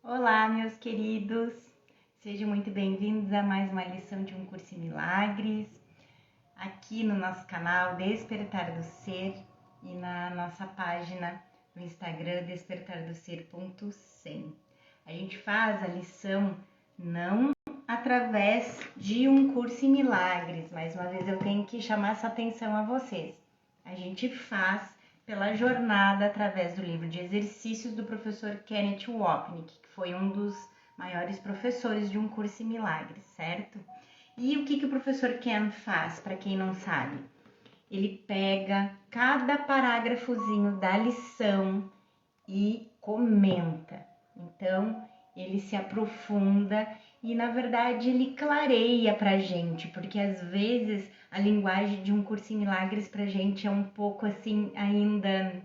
Olá, meus queridos! Sejam muito bem-vindos a mais uma lição de Um Curso em Milagres, aqui no nosso canal Despertar do Ser e na nossa página no Instagram despertardoser.100. A gente faz a lição não através de Um Curso em Milagres, mais uma vez eu tenho que chamar essa atenção a vocês. A gente faz pela jornada através do livro de exercícios do professor Kenneth Wapnick, que foi um dos maiores professores de Um Curso em Milagres, certo? E o que o professor Ken faz, para quem não sabe? Ele pega cada parágrafozinho da lição e comenta. Então, ele se aprofunda e, na verdade, ele clareia pra gente, porque às vezes a linguagem de Um Curso em Milagres pra gente é um pouco assim, ainda,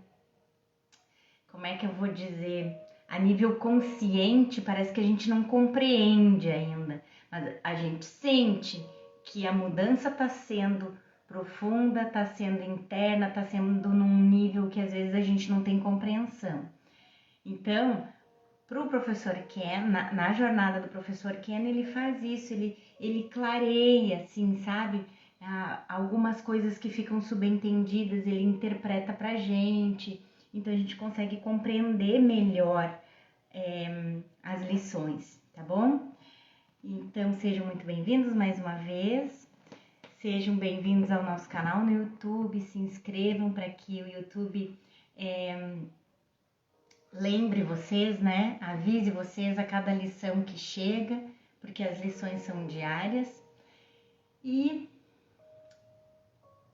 como é que eu vou dizer, a nível consciente, parece que a gente não compreende ainda, mas a gente sente que a mudança está sendo profunda, está sendo interna, está sendo num nível que às vezes a gente não tem compreensão. Então, para o professor Ken, na jornada do professor Ken, ele faz isso, ele clareia, assim, sabe? Algumas coisas que ficam subentendidas, ele interpreta pra gente, então a gente consegue compreender melhor as lições, tá bom? Então, sejam muito bem-vindos mais uma vez, sejam bem-vindos ao nosso canal no YouTube, se inscrevam para que o YouTube lembre vocês, né? Avise vocês a cada lição que chega, porque as lições são diárias. E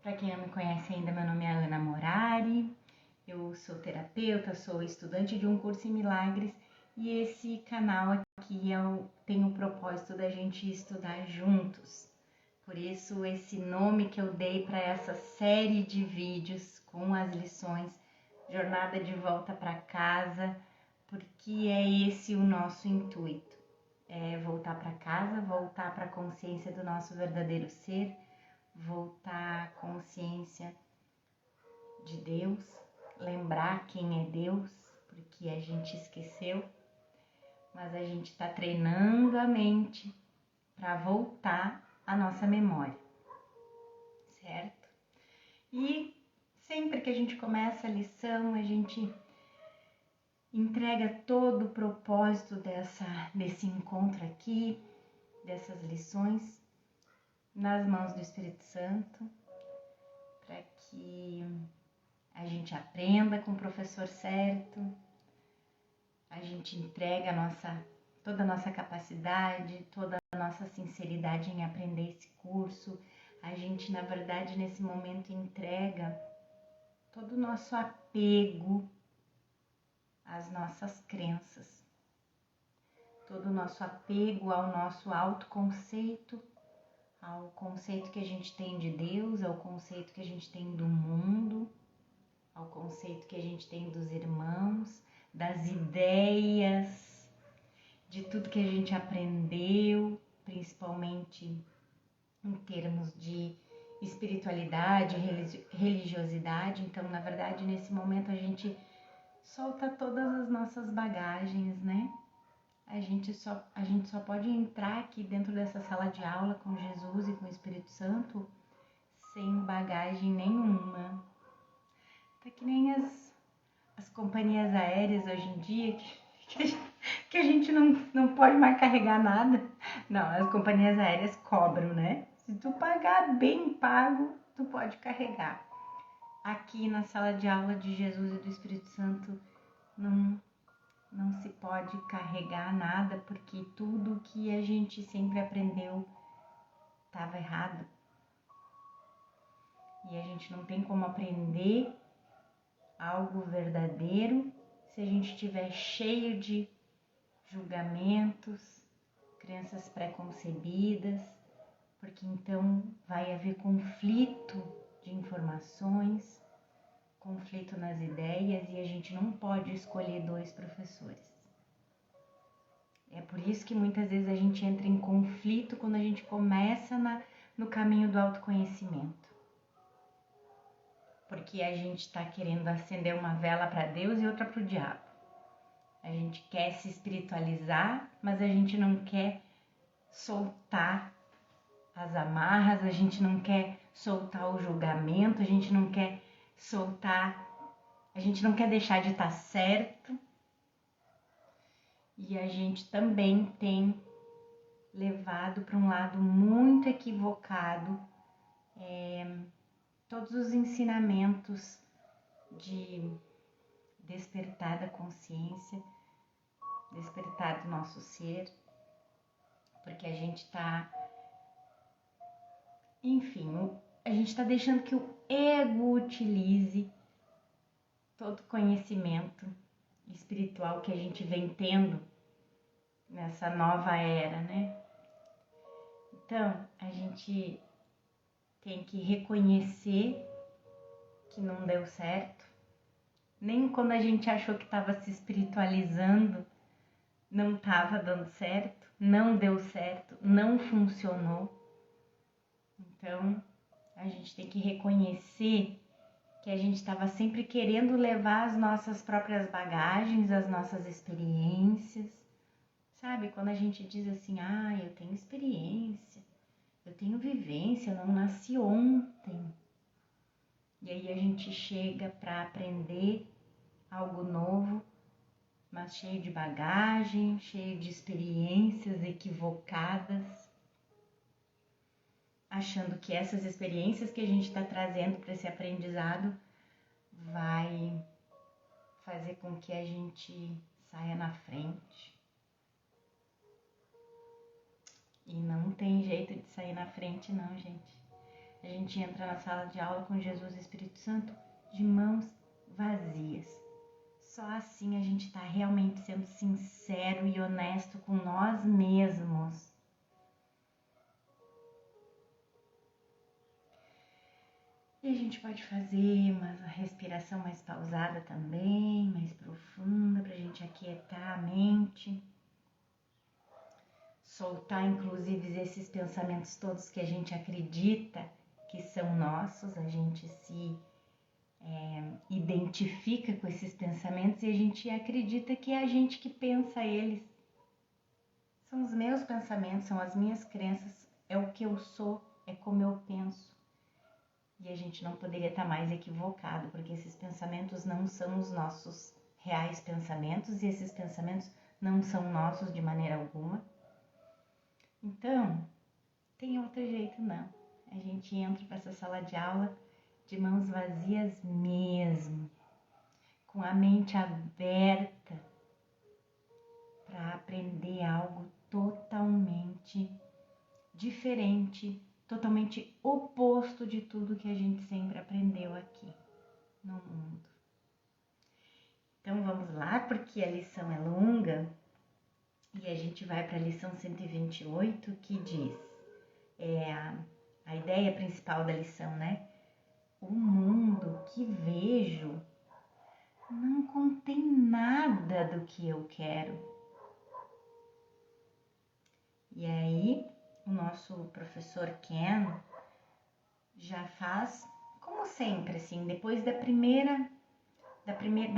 para quem não me conhece ainda, meu nome é Ana Morari, eu sou terapeuta, sou estudante de Um Curso em Milagres e esse canal aqui tem o propósito da gente estudar juntos. Por isso esse nome que eu dei para essa série de vídeos com as lições, Jornada de Volta para Casa, porque é esse o nosso intuito, é voltar para casa, voltar para a consciência do nosso verdadeiro ser, voltar à consciência de Deus, lembrar quem é Deus, porque a gente esqueceu, mas a gente está treinando a mente para voltar à nossa memória, certo? E sempre que a gente começa a lição, a gente entrega todo o propósito desse encontro aqui, dessas lições, nas mãos do Espírito Santo, para que a gente aprenda com o professor certo, a gente entrega toda a nossa capacidade, toda a nossa sinceridade em aprender esse curso. A gente, na verdade, nesse momento entrega todo o nosso apego às nossas crenças, todo o nosso apego ao nosso autoconceito, ao conceito que a gente tem de Deus, ao conceito que a gente tem do mundo, ao conceito que a gente tem dos irmãos, das ideias, de tudo que a gente aprendeu, principalmente em termos de espiritualidade, religiosidade. Então, na verdade, nesse momento a gente solta todas as nossas bagagens, né? A gente só pode entrar aqui dentro dessa sala de aula com Jesus e com o Espírito Santo sem bagagem nenhuma. Tá que nem as companhias aéreas hoje em dia, que a gente não pode mais carregar nada. Não, as companhias aéreas cobram, né? Se tu pagar bem pago, tu pode carregar. Aqui na sala de aula de Jesus e do Espírito Santo não se pode carregar nada, porque tudo que a gente sempre aprendeu estava errado. E a gente não tem como aprender algo verdadeiro se a gente estiver cheio de julgamentos, crenças pré-concebidas, porque então vai haver conflito de informações, conflito nas ideias, e a gente não pode escolher dois professores. É por isso que muitas vezes a gente entra em conflito quando a gente começa no caminho do autoconhecimento. Porque a gente está querendo acender uma vela para Deus e outra para o diabo. A gente quer se espiritualizar, mas a gente não quer soltar as amarras, a gente não quer soltar o julgamento, a gente não quer soltar, a gente não quer deixar de estar certo. E a gente também tem levado para um lado muito equivocado todos os ensinamentos de despertar da consciência, despertar do nosso ser, porque a gente está, enfim, a gente está deixando que o ego utilize todo o conhecimento espiritual que a gente vem tendo nessa nova era, né? Então, a gente tem que reconhecer que não deu certo. Nem quando a gente achou que estava se espiritualizando, não estava dando certo, não deu certo, não funcionou. Então, a gente tem que reconhecer que a gente estava sempre querendo levar as nossas próprias bagagens, as nossas experiências. Sabe, quando a gente diz assim, eu tenho experiência, eu tenho vivência, eu não nasci ontem. E aí a gente chega para aprender algo novo, mas cheio de bagagem, cheio de experiências equivocadas, achando que essas experiências que a gente está trazendo para esse aprendizado vai fazer com que a gente saia na frente. E não tem jeito de sair na frente não, gente. A gente entra na sala de aula com Jesus e Espírito Santo de mãos vazias. Só assim a gente está realmente sendo sincero e honesto com nós mesmos. E a gente pode fazer uma respiração mais pausada também, mais profunda, para a gente aquietar a mente. Soltar, inclusive, esses pensamentos todos que a gente acredita que são nossos, a gente se identifica com esses pensamentos e a gente acredita que é a gente que pensa eles. São os meus pensamentos, são as minhas crenças, é o que eu sou, é como eu penso. E a gente não poderia estar mais equivocado, porque esses pensamentos não são os nossos reais pensamentos e esses pensamentos não são nossos de maneira alguma. Então, tem outro jeito não. A gente entra para essa sala de aula de mãos vazias mesmo, com a mente aberta para aprender algo totalmente diferente, totalmente oposto de tudo que a gente sempre aprendeu aqui no mundo. Então vamos lá, porque a lição é longa e a gente vai para a lição 128, que diz, a ideia principal da lição, né? O mundo que vejo não contém nada do que eu quero. E aí, o nosso professor Ken já faz, como sempre, assim, depois da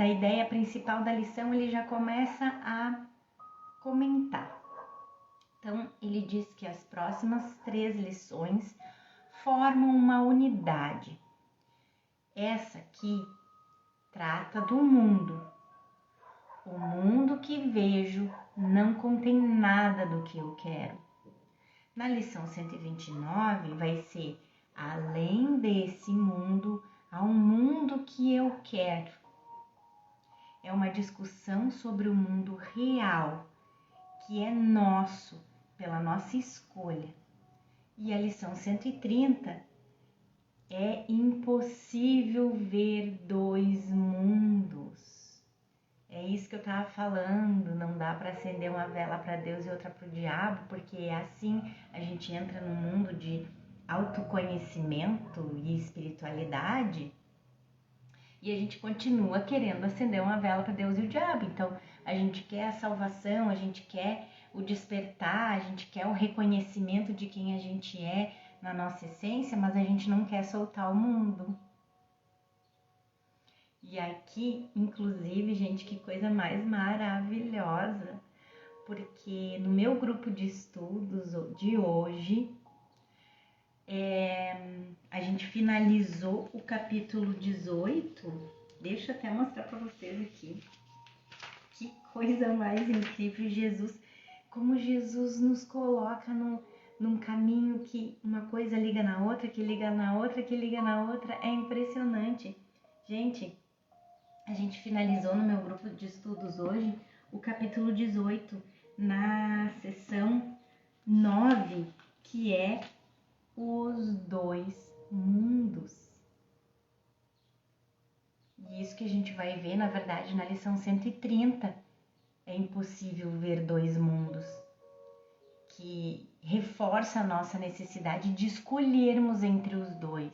ideia principal da lição, ele já começa a comentar. Então, ele diz que as próximas 3 lições formam uma unidade. Essa aqui trata do mundo. O mundo que vejo não contém nada do que eu quero. Na lição 129 vai ser além desse mundo, há um mundo que eu quero. É uma discussão sobre o mundo real, que é nosso, pela nossa escolha. E a lição 130 é impossível ver 2 mundos. É isso que eu estava falando, não dá para acender uma vela para Deus e outra para o diabo, porque assim a gente entra num mundo de autoconhecimento e espiritualidade e a gente continua querendo acender uma vela para Deus e o diabo. Então a gente quer a salvação, a gente quer o despertar, a gente quer o reconhecimento de quem a gente é na nossa essência, mas a gente não quer soltar o mundo. E aqui, inclusive, gente, que coisa mais maravilhosa, porque no meu grupo de estudos de hoje, a gente finalizou o capítulo 18. Deixa eu até mostrar para vocês aqui. Que coisa mais incrível, como Jesus nos coloca num caminho que uma coisa liga na outra, que liga na outra, que liga na outra. É impressionante. Gente, a gente finalizou no meu grupo de estudos hoje o capítulo 18, na sessão 9, que é os dois mundos. E isso que a gente vai ver, na verdade, na lição 130. É impossível ver dois mundos, que reforça a nossa necessidade de escolhermos entre os dois.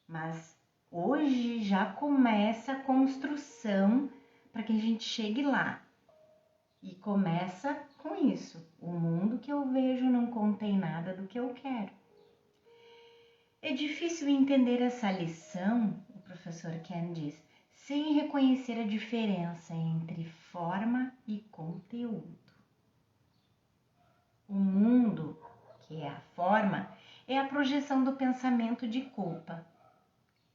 Mas hoje já começa a construção para que a gente chegue lá. E começa com isso. O mundo que eu vejo não contém nada do que eu quero. É difícil entender essa lição, o professor Ken diz, sem reconhecer a diferença entre forma e conteúdo. O mundo, que é a forma, é a projeção do pensamento de culpa.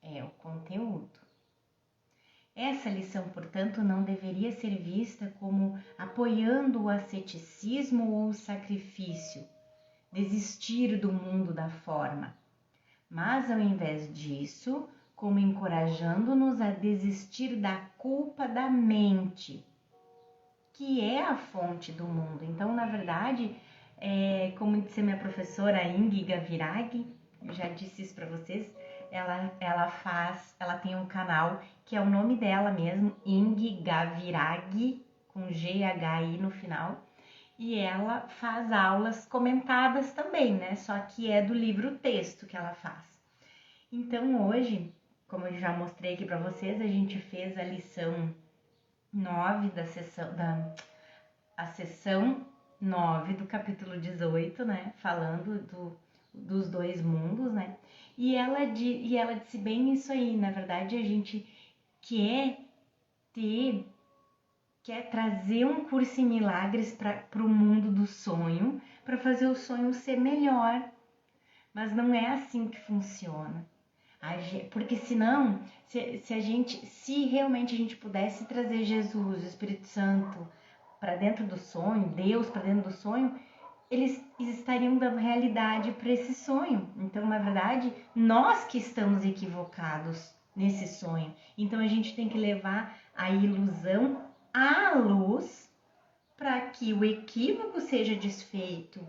É o conteúdo. Essa lição, portanto, não deveria ser vista como apoiando o asceticismo ou o sacrifício, desistir do mundo da forma, mas, ao invés disso, como encorajando-nos a desistir da culpa da mente, que é a fonte do mundo. Então, na verdade, como disse minha professora Ingi Gaviraghi, eu já disse isso para vocês, ela tem um canal que é o nome dela mesmo, Ingi Gaviraghi, com G-H-I no final, e ela faz aulas comentadas também, né? Só que é do livro texto que ela faz. Então hoje, como eu já mostrei aqui para vocês, a gente fez a lição 9 a sessão 9 do capítulo 18, né? Falando dos dois mundos, né? E ela disse bem isso aí. Na verdade, a gente quer trazer um curso em milagres para o mundo do sonho, para fazer o sonho ser melhor. Mas não é assim que funciona. Porque senão, se realmente a gente pudesse trazer Jesus, o Espírito Santo para dentro do sonho, Deus para dentro do sonho, eles estariam dando realidade para esse sonho. Então, na verdade, nós que estamos equivocados nesse sonho. Então, a gente tem que levar a ilusão à luz para que o equívoco seja desfeito.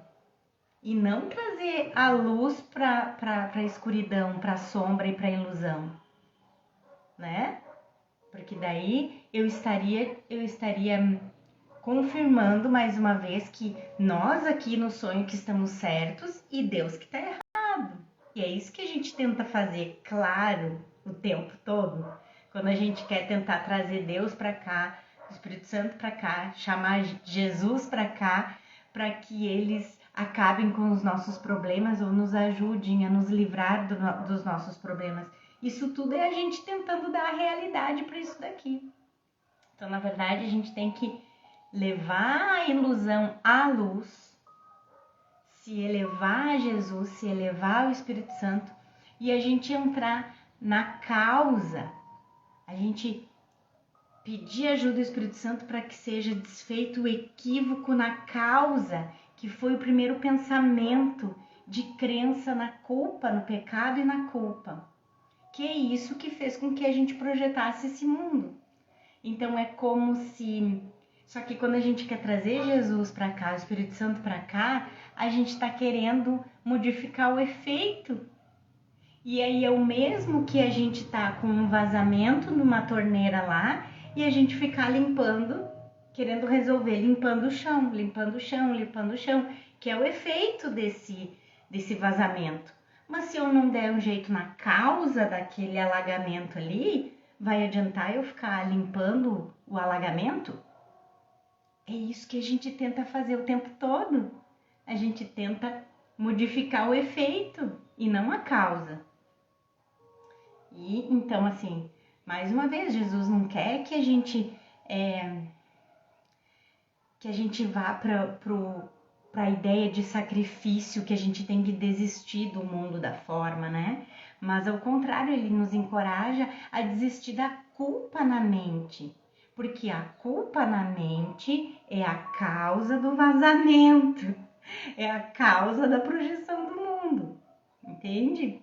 E não trazer a luz para a escuridão, para a sombra e para a ilusão, né? Porque daí eu estaria confirmando mais uma vez que nós aqui no sonho que estamos certos e Deus que está errado. E é isso que a gente tenta fazer claro o tempo todo. Quando a gente quer tentar trazer Deus para cá, o Espírito Santo para cá, chamar Jesus para cá, para que eles acabem com os nossos problemas ou nos ajudem a nos livrar dos nossos problemas. Isso tudo é a gente tentando dar a realidade para isso daqui. Então, na verdade, a gente tem que levar a ilusão à luz, se elevar a Jesus, se elevar ao Espírito Santo e a gente entrar na causa, a gente pedir ajuda do Espírito Santo para que seja desfeito o equívoco na causa, que foi o primeiro pensamento de crença na culpa, no pecado e na culpa. Que é isso que fez com que a gente projetasse esse mundo. Então é como se... Só que quando a gente quer trazer Jesus para cá, o Espírito Santo para cá, a gente está querendo modificar o efeito. E aí é o mesmo que a gente tá com um vazamento numa torneira lá e a gente ficar limpando, querendo resolver, limpando o chão, que é o efeito desse vazamento. Mas se eu não der um jeito na causa daquele alagamento ali, vai adiantar eu ficar limpando o alagamento? É isso que a gente tenta fazer o tempo todo. A gente tenta modificar o efeito e não a causa. E então, assim, Mais uma vez, Jesus não quer que a gente vá para a ideia de sacrifício, que a gente tem que desistir do mundo da forma, né? Mas ao contrário, ele nos encoraja a desistir da culpa na mente, porque a culpa na mente é a causa do vazamento, é a causa da projeção do mundo, entende?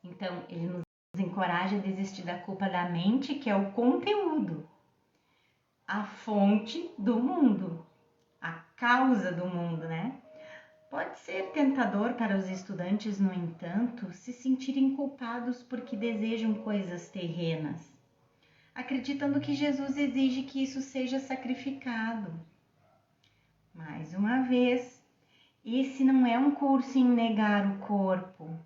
Então, ele nos encoraja a desistir da culpa da mente, que é o conteúdo, a fonte do mundo, a causa do mundo, né? Pode ser tentador para os estudantes, no entanto, se sentirem culpados porque desejam coisas terrenas, acreditando que Jesus exige que isso seja sacrificado. Mais uma vez, esse não é um curso em negar o corpo,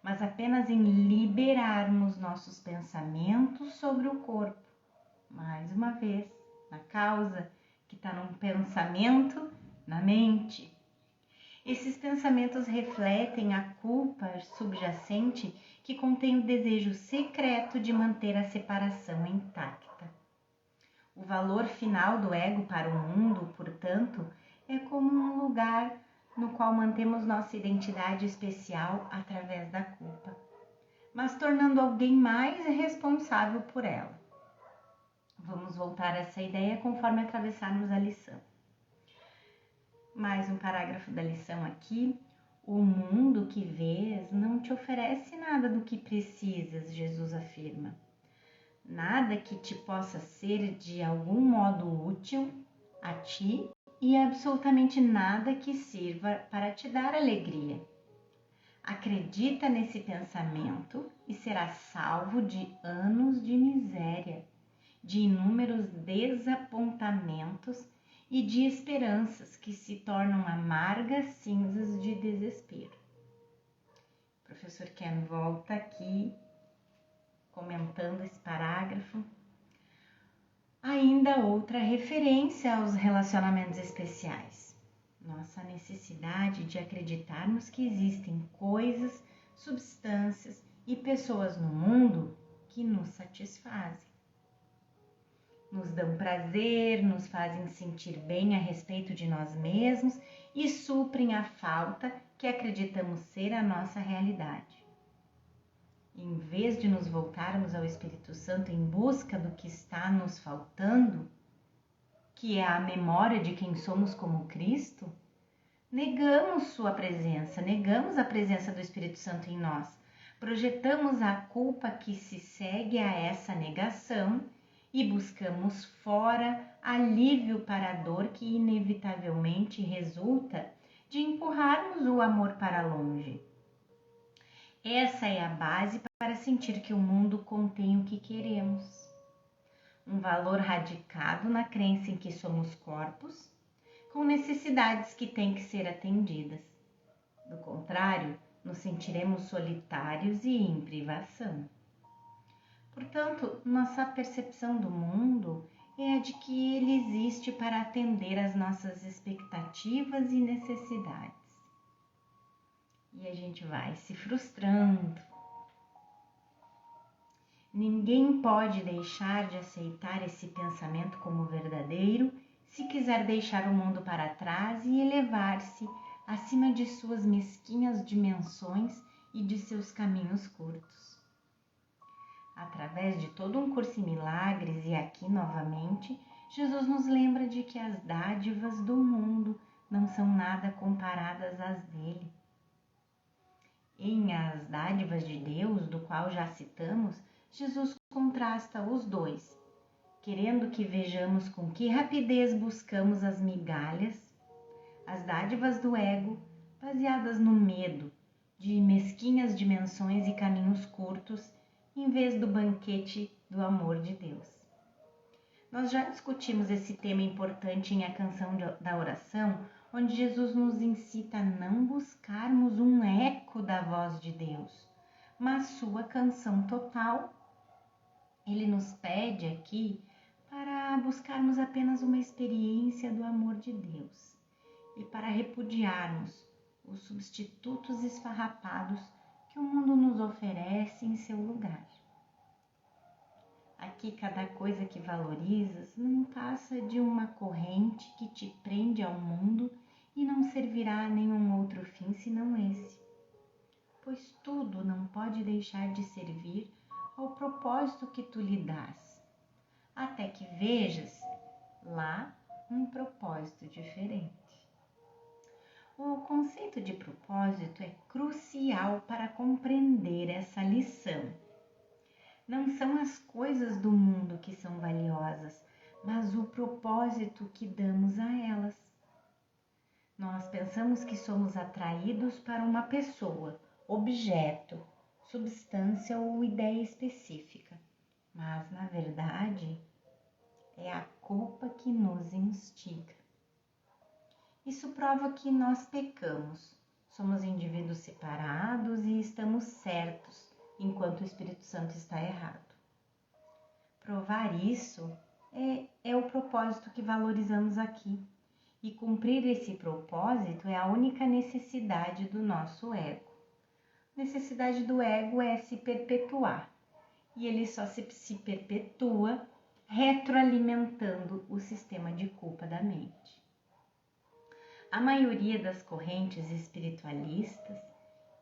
mas apenas em liberarmos nossos pensamentos sobre o corpo. Mais uma vez, na causa que está num pensamento na mente. Esses pensamentos refletem a culpa subjacente que contém o desejo secreto de manter a separação intacta. O valor final do ego para o mundo, portanto, é como um lugar no qual mantemos nossa identidade especial através da culpa, mas tornando alguém mais responsável por ela. Vamos voltar a essa ideia conforme atravessarmos a lição. Mais um parágrafo da lição aqui. O mundo que vês não te oferece nada do que precisas, Jesus afirma. Nada que te possa ser de algum modo útil a ti e absolutamente nada que sirva para te dar alegria. Acredita nesse pensamento e serás salvo de anos de miséria, de inúmeros desapontamentos e de esperanças que se tornam amargas cinzas de desespero. O professor Ken volta aqui comentando esse parágrafo. Ainda outra referência aos relacionamentos especiais. Nossa necessidade de acreditarmos que existem coisas, substâncias e pessoas no mundo que nos satisfazem. Nos dão prazer, nos fazem sentir bem a respeito de nós mesmos e suprem a falta que acreditamos ser a nossa realidade. Em vez de nos voltarmos ao Espírito Santo em busca do que está nos faltando, que é a memória de quem somos como Cristo, negamos sua presença, negamos a presença do Espírito Santo em nós, projetamos a culpa que se segue a essa negação e buscamos fora alívio para a dor que inevitavelmente resulta de empurrarmos o amor para longe. Essa é a base para sentir que o mundo contém o que queremos. Um valor radicado na crença em que somos corpos, com necessidades que têm que ser atendidas. Do contrário, nos sentiremos solitários e em privação. Portanto, nossa percepção do mundo é a de que ele existe para atender às nossas expectativas e necessidades. E a gente vai se frustrando. Ninguém pode deixar de aceitar esse pensamento como verdadeiro se quiser deixar o mundo para trás e elevar-se acima de suas mesquinhas dimensões e de seus caminhos curtos. Através de todo um curso em milagres e aqui novamente, Jesus nos lembra de que as dádivas do mundo não são nada comparadas às dele. Em As Dádivas de Deus, do qual já citamos, Jesus contrasta os dois, querendo que vejamos com que rapidez buscamos as migalhas, as dádivas do ego, baseadas no medo, de mesquinhas dimensões e caminhos curtos, em vez do banquete do amor de Deus. Nós já discutimos esse tema importante em A Canção da Oração, onde Jesus nos incita a não buscarmos um eco da voz de Deus, mas sua canção total. Ele nos pede aqui para buscarmos apenas uma experiência do amor de Deus e para repudiarmos os substitutos esfarrapados que o mundo nos oferece em seu lugar. Aqui cada coisa que valorizas não passa de uma corrente que te prende ao mundo e não servirá a nenhum outro fim senão esse. Pois tudo não pode deixar de servir ao propósito que tu lhe dás, até que vejas lá um propósito diferente. O conceito de propósito é crucial para compreender essa lição. Não são as coisas do mundo que são valiosas, mas o propósito que damos a elas. Nós pensamos que somos atraídos para uma pessoa, objeto, substância ou ideia específica, mas na verdade é a culpa que nos instiga. Isso prova que nós pecamos, somos indivíduos separados e estamos certos, enquanto o Espírito Santo está errado. Provar isso é o propósito que valorizamos aqui. E cumprir esse propósito é a única necessidade do nosso ego. A necessidade do ego é se perpetuar. E ele só se perpetua retroalimentando o sistema de culpa da mente. A maioria das correntes espiritualistas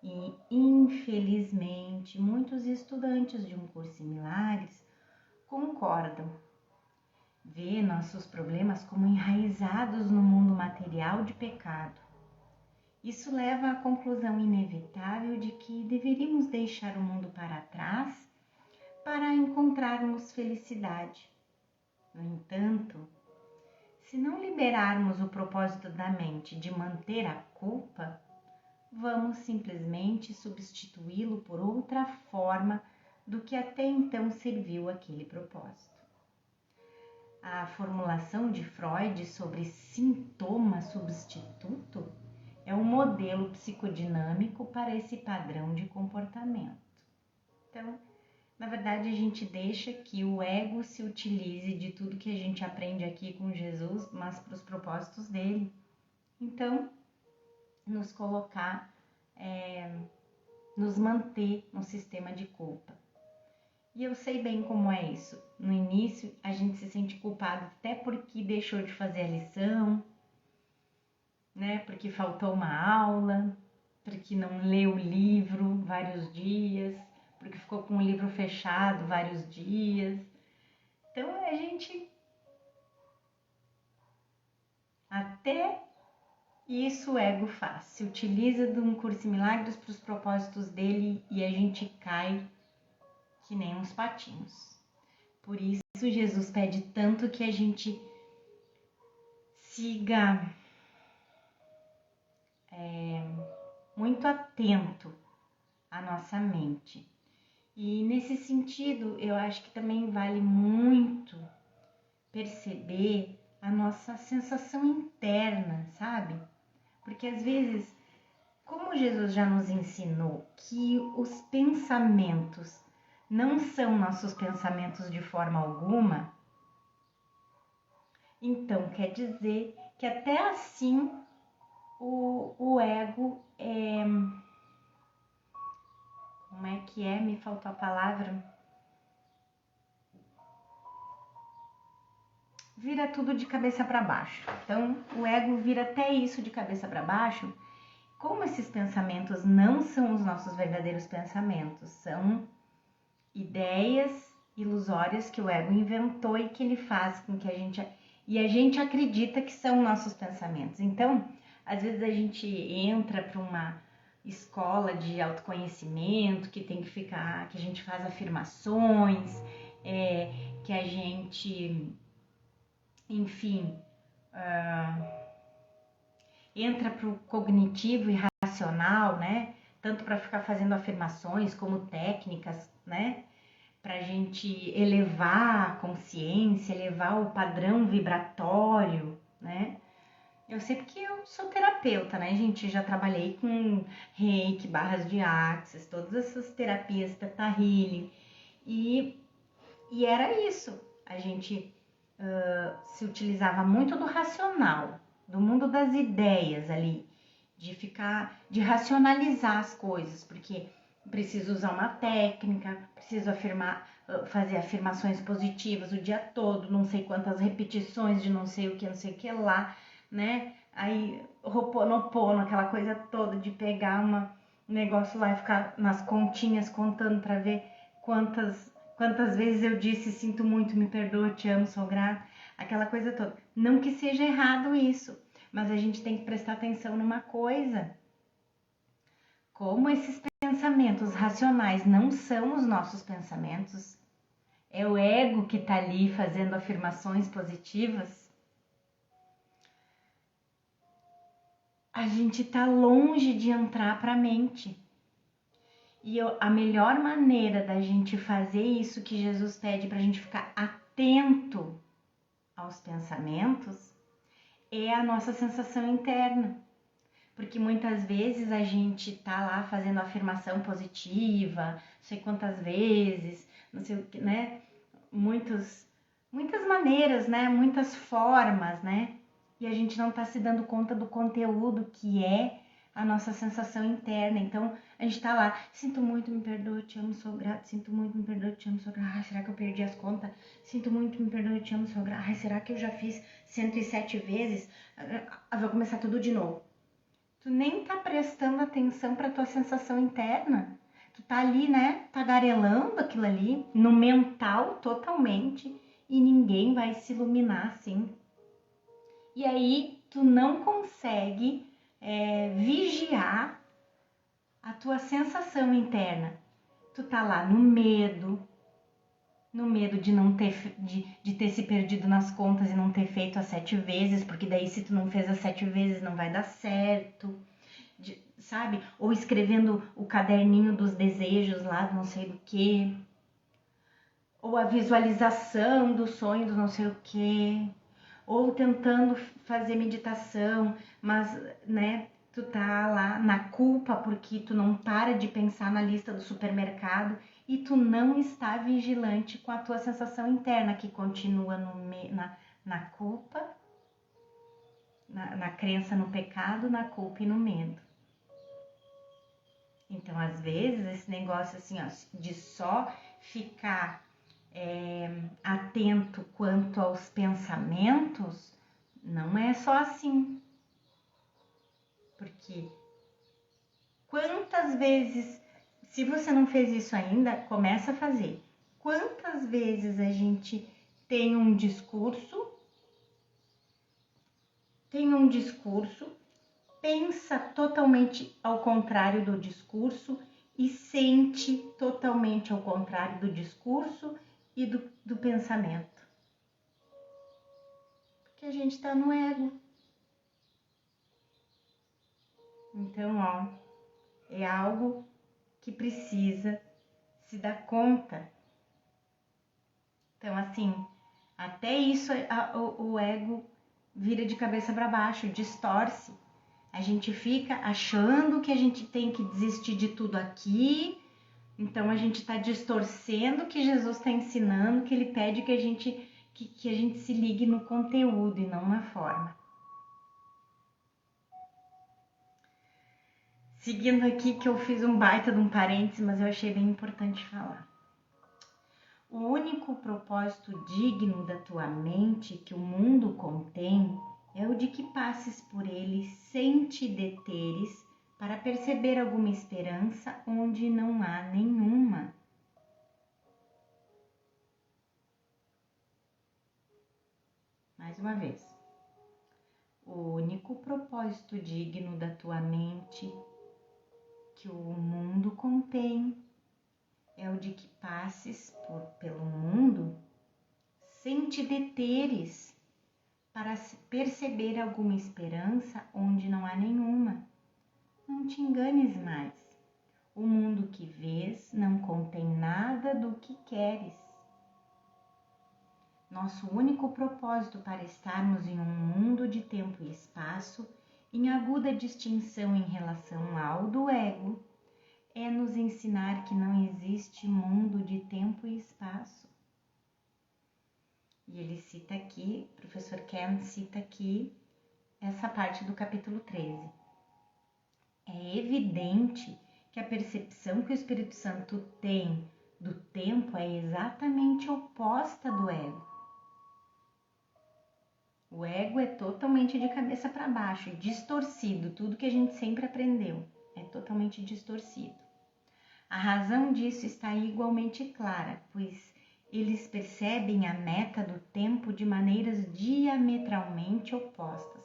e, infelizmente, muitos estudantes de um curso em milagres concordam. Vê nossos problemas como enraizados no mundo material de pecado. Isso leva à conclusão inevitável de que deveríamos deixar o mundo para trás para encontrarmos felicidade. No entanto, se não liberarmos o propósito da mente de manter a culpa, vamos simplesmente substituí-lo por outra forma do que até então serviu aquele propósito. A formulação de Freud sobre sintoma substituto é um modelo psicodinâmico para esse padrão de comportamento. Então, na verdade, a gente deixa que o ego se utilize de tudo que a gente aprende aqui com Jesus, mas para os propósitos dele. Então, nos colocar, nos manter no sistema de culpa. E eu sei bem como é isso. No início, a gente se sente culpado até porque deixou de fazer a lição, né? Porque faltou uma aula, porque não leu o livro vários dias, porque ficou com o livro fechado vários dias. Então a gente até isso o ego faz, se utiliza de um curso em milagres para os propósitos dele e a gente cai que nem uns patinhos. Por isso Jesus pede tanto que a gente siga muito atento à nossa mente. E nesse sentido, eu acho que também vale muito perceber a nossa sensação interna, sabe? Porque às vezes, como Jesus já nos ensinou que os pensamentos não são nossos pensamentos de forma alguma, então quer dizer que até assim o ego como é que é? Me faltou a palavra. Vira tudo de cabeça para baixo. Então, o ego vira até isso de cabeça para baixo. Como esses pensamentos não são os nossos verdadeiros pensamentos, são ideias ilusórias que o ego inventou e que ele faz com que a gente acredita que são nossos pensamentos. Então, às vezes a gente entra para uma escola de autoconhecimento que tem que ficar, que a gente faz afirmações, que a gente, enfim, entra para o cognitivo e racional, né? Tanto para ficar fazendo afirmações como técnicas, né? Para a gente elevar a consciência, elevar o padrão vibratório, né? Eu sei porque eu sou terapeuta, né, gente? Já trabalhei com reiki, barras de axis, todas essas terapias Theta Healing. E era isso. A gente se utilizava muito do racional, do mundo das ideias ali, de racionalizar as coisas, porque preciso usar uma técnica, preciso afirmar fazer afirmações positivas o dia todo, não sei quantas repetições de não sei o que lá, né? Aí, Ho'oponopono, aquela coisa toda de pegar um negócio lá e ficar nas continhas contando para ver quantas vezes eu disse sinto muito, me perdoa, te amo, sou grata, aquela coisa toda. Não que seja errado isso, mas a gente tem que prestar atenção numa coisa. Como esses pensamentos racionais não são os nossos pensamentos, é o ego que está ali fazendo afirmações positivas, a gente está longe de entrar para a mente. E a melhor maneira da gente fazer isso que Jesus pede para a gente ficar atento aos pensamentos é a nossa sensação interna. Porque muitas vezes a gente tá lá fazendo afirmação positiva, não sei quantas vezes, não sei o que, né? Muitas maneiras, né? Muitas formas, né? E a gente não tá se dando conta do conteúdo que é a nossa sensação interna. Então, a gente tá lá, sinto muito, me perdoa, te amo, sou grato, sinto muito, me perdoa, te amo, sou grato. Ai, será que eu perdi as contas? Sinto muito, me perdoa, te amo, sou grato. Ai, será que eu já fiz 107 vezes? Vou começar tudo de novo. Tu nem tá prestando atenção pra tua sensação interna. Tu tá ali, né, tagarelando aquilo ali, no mental totalmente, e ninguém vai se iluminar assim. E aí tu não consegue vigiar a tua sensação interna. Tu tá lá no medo de não ter de ter se perdido nas contas e não ter feito as 7 vezes, porque daí se tu não fez as 7 vezes não vai dar certo. Sabe? Ou escrevendo o caderninho dos desejos lá, não sei do que. Ou a visualização do sonho do não sei o que. Ou tentando fazer meditação, mas, né, tu tá lá na culpa porque tu não para de pensar na lista do supermercado e tu não está vigilante com a tua sensação interna, que continua na culpa, na crença no pecado, na culpa e no medo. Então, às vezes, esse negócio assim, ó, de só ficar atento quanto aos pensamentos, não é só assim. Porque quantas vezes, se você não fez isso ainda, começa a fazer. Quantas vezes a gente tem um discurso, pensa totalmente ao contrário do discurso e sente totalmente ao contrário do discurso e do pensamento. Porque a gente está no ego. Então, ó, é algo que precisa se dar conta. Então, assim, até isso o ego vira de cabeça para baixo, distorce. A gente fica achando que a gente tem que desistir de tudo aqui, então a gente está distorcendo o que Jesus está ensinando, que ele pede que a gente se ligue no conteúdo e não na forma. Seguindo aqui, que eu fiz um baita de um parênteses, mas eu achei bem importante falar. O único propósito digno da tua mente que o mundo contém é o de que passes por ele sem te deteres para perceber alguma esperança onde não há nenhuma. Mais uma vez. O único propósito digno da tua mente que o mundo contém é o de que passes pelo mundo sem te deteres para perceber alguma esperança onde não há nenhuma. Não te enganes mais. O mundo que vês não contém nada do que queres. Nosso único propósito para estarmos em um mundo de tempo e espaço, em aguda distinção em relação ao do ego, é nos ensinar que não existe mundo de tempo e espaço. E ele cita aqui, o professor Ken cita aqui essa parte do capítulo 13. É evidente que a percepção que o Espírito Santo tem do tempo é exatamente oposta do ego. O ego é totalmente de cabeça para baixo, distorcido, tudo que a gente sempre aprendeu é totalmente distorcido. A razão disso está igualmente clara, pois eles percebem a meta do tempo de maneiras diametralmente opostas.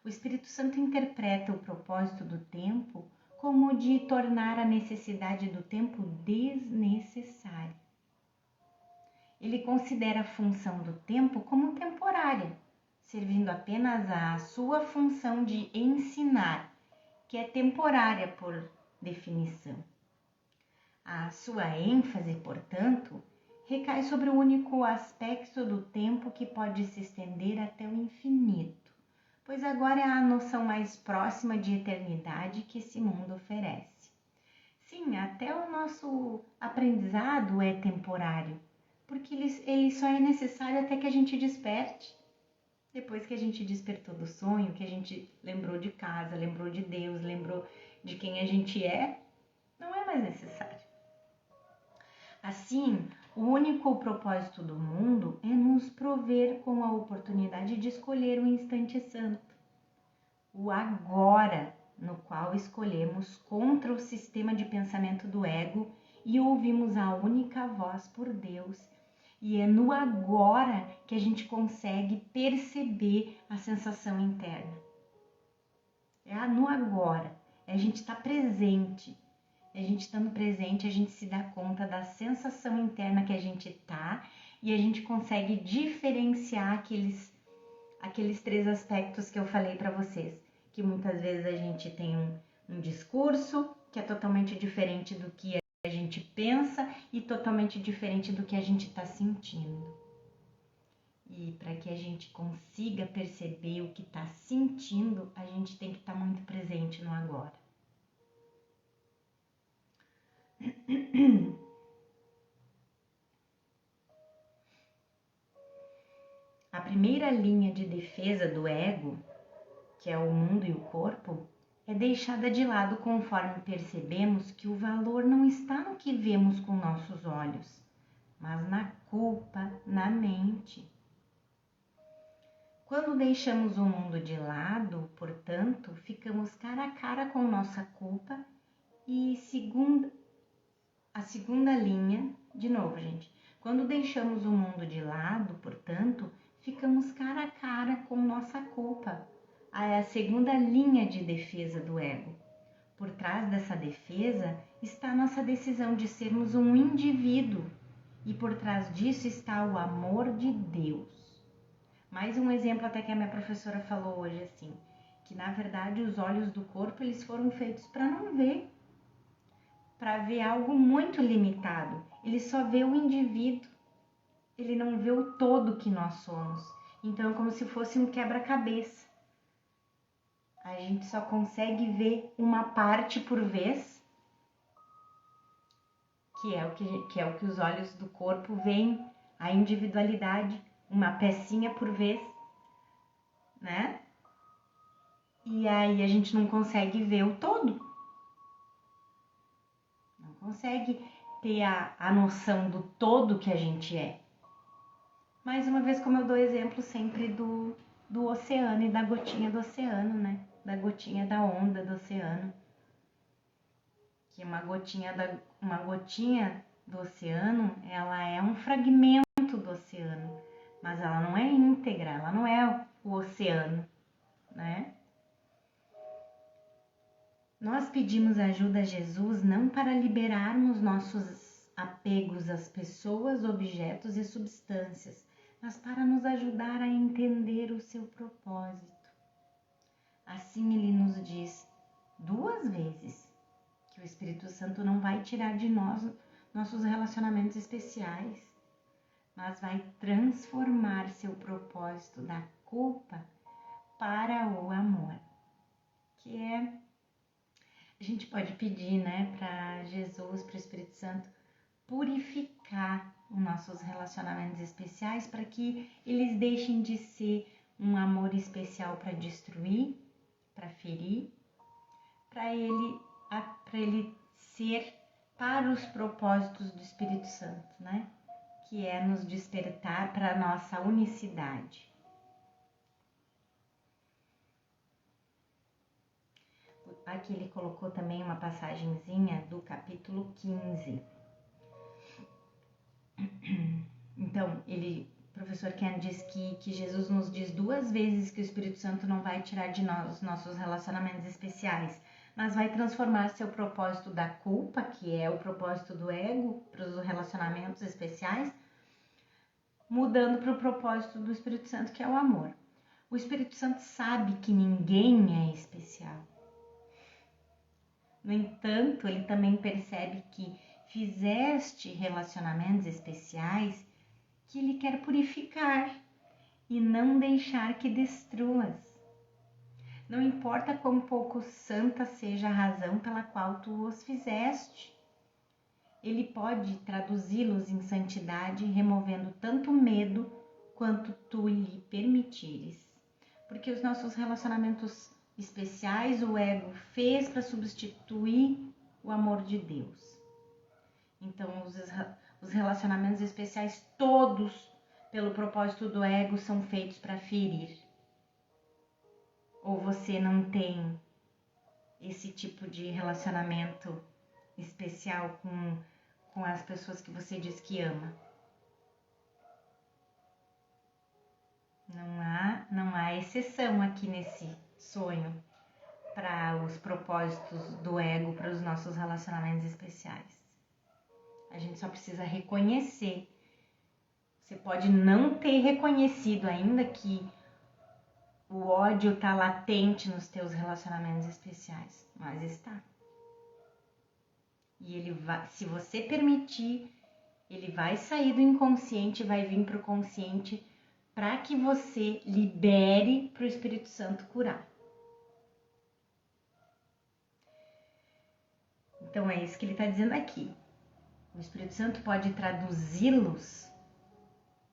O Espírito Santo interpreta o propósito do tempo como de tornar a necessidade do tempo desnecessária. Ele considera a função do tempo como temporária, servindo apenas à sua função de ensinar, que é temporária por definição. A sua ênfase, portanto, recai sobre o único aspecto do tempo que pode se estender até o infinito, pois agora é a noção mais próxima de eternidade que esse mundo oferece. Sim, até o nosso aprendizado é temporário, porque ele só é necessário até que a gente desperte. Depois que a gente despertou do sonho, que a gente lembrou de casa, lembrou de Deus, lembrou de quem a gente é, não é mais necessário. Assim, o único propósito do mundo é nos prover com a oportunidade de escolher o instante santo, o agora, no qual escolhemos contra o sistema de pensamento do ego e ouvimos a única voz por Deus. E é no agora que a gente consegue perceber a sensação interna. É no agora, é a gente estar presente. A gente estando presente, a gente se dá conta da sensação interna que a gente tá e a gente consegue diferenciar aqueles 3 aspectos que eu falei para vocês, que muitas vezes a gente tem um discurso que é totalmente diferente do que a gente pensa e totalmente diferente do que a gente está sentindo. E para que a gente consiga perceber o que está sentindo, a gente tem que estar muito presente no agora. A primeira linha de defesa do ego, que é o mundo e o corpo, é deixada de lado conforme percebemos que o valor não está no que vemos com nossos olhos, mas na culpa, na mente. Quando deixamos o mundo de lado, portanto, ficamos cara a cara com nossa culpa e a segunda linha, de novo, gente. Quando deixamos o mundo de lado, portanto, ficamos cara a cara com nossa culpa. É a segunda linha de defesa do ego. Por trás dessa defesa está a nossa decisão de sermos um indivíduo e por trás disso está o amor de Deus. Mais um exemplo até que a minha professora falou hoje assim, que na verdade os olhos do corpo eles foram feitos para não ver, para ver algo muito limitado. Ele só vê o indivíduo, ele não vê o todo que nós somos. Então é como se fosse um quebra-cabeça. A gente só consegue ver uma parte por vez, que é o que os olhos do corpo veem, a individualidade, uma pecinha por vez, né? E aí a gente não consegue ver o todo. Não consegue ter a noção do todo que a gente é. Mais uma vez, como eu dou exemplo sempre do oceano e da gotinha do oceano, né? Da gotinha da onda do oceano. Que uma gotinha do oceano, ela é um fragmento do oceano, mas ela não é íntegra, ela não é o oceano, né? Nós pedimos ajuda a Jesus não para liberarmos nossos apegos às pessoas, objetos e substâncias, mas para nos ajudar a entender o seu propósito. Assim ele nos diz 2 vezes que o Espírito Santo não vai tirar de nós nossos relacionamentos especiais, mas vai transformar seu propósito da culpa para o amor, que é, a gente pode pedir, né, para Jesus, para o Espírito Santo, purificar os nossos relacionamentos especiais para que eles deixem de ser um amor especial para destruir, para ferir, para ele ser para os propósitos do Espírito Santo, né? Que é nos despertar para a nossa unicidade. Aqui ele colocou também uma passagenzinha do capítulo 15. Então, o professor Ken diz que Jesus nos diz 2 vezes que o Espírito Santo não vai tirar de nós os nossos relacionamentos especiais, mas vai transformar seu propósito da culpa, que é o propósito do ego, para os relacionamentos especiais, mudando para o propósito do Espírito Santo, que é o amor. O Espírito Santo sabe que ninguém é especial. No entanto, ele também percebe que fizeste relacionamentos especiais que ele quer purificar e não deixar que destruas. Não importa quão pouco santa seja a razão pela qual tu os fizeste. Ele pode traduzi-los em santidade, removendo tanto medo quanto tu lhe permitires. Porque os nossos relacionamentos especiais o ego fez para substituir o amor de Deus. Então, os relacionamentos especiais todos, pelo propósito do ego, são feitos para ferir. Ou você não tem esse tipo de relacionamento especial com as pessoas que você diz que ama? Não há exceção aqui nesse sonho para os propósitos do ego, para os nossos relacionamentos especiais. A gente só precisa reconhecer. Você pode não ter reconhecido ainda que o ódio está latente nos teus relacionamentos especiais, mas está. E ele vai, se você permitir, ele vai sair do inconsciente, vai vir para o consciente, para que você libere para o Espírito Santo curar. Então é isso que ele está dizendo aqui. O Espírito Santo pode traduzi-los,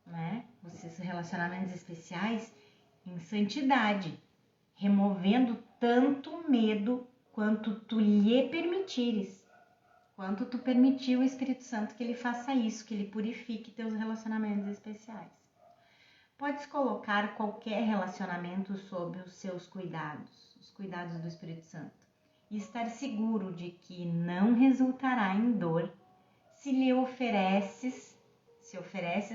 né, esses relacionamentos especiais, em santidade, removendo tanto medo quanto tu lhe permitires, quanto tu permitir o Espírito Santo que ele faça isso, que ele purifique teus relacionamentos especiais. Podes colocar qualquer relacionamento sob os seus cuidados, os cuidados do Espírito Santo, e estar seguro de que não resultará em dor se lhe ofereces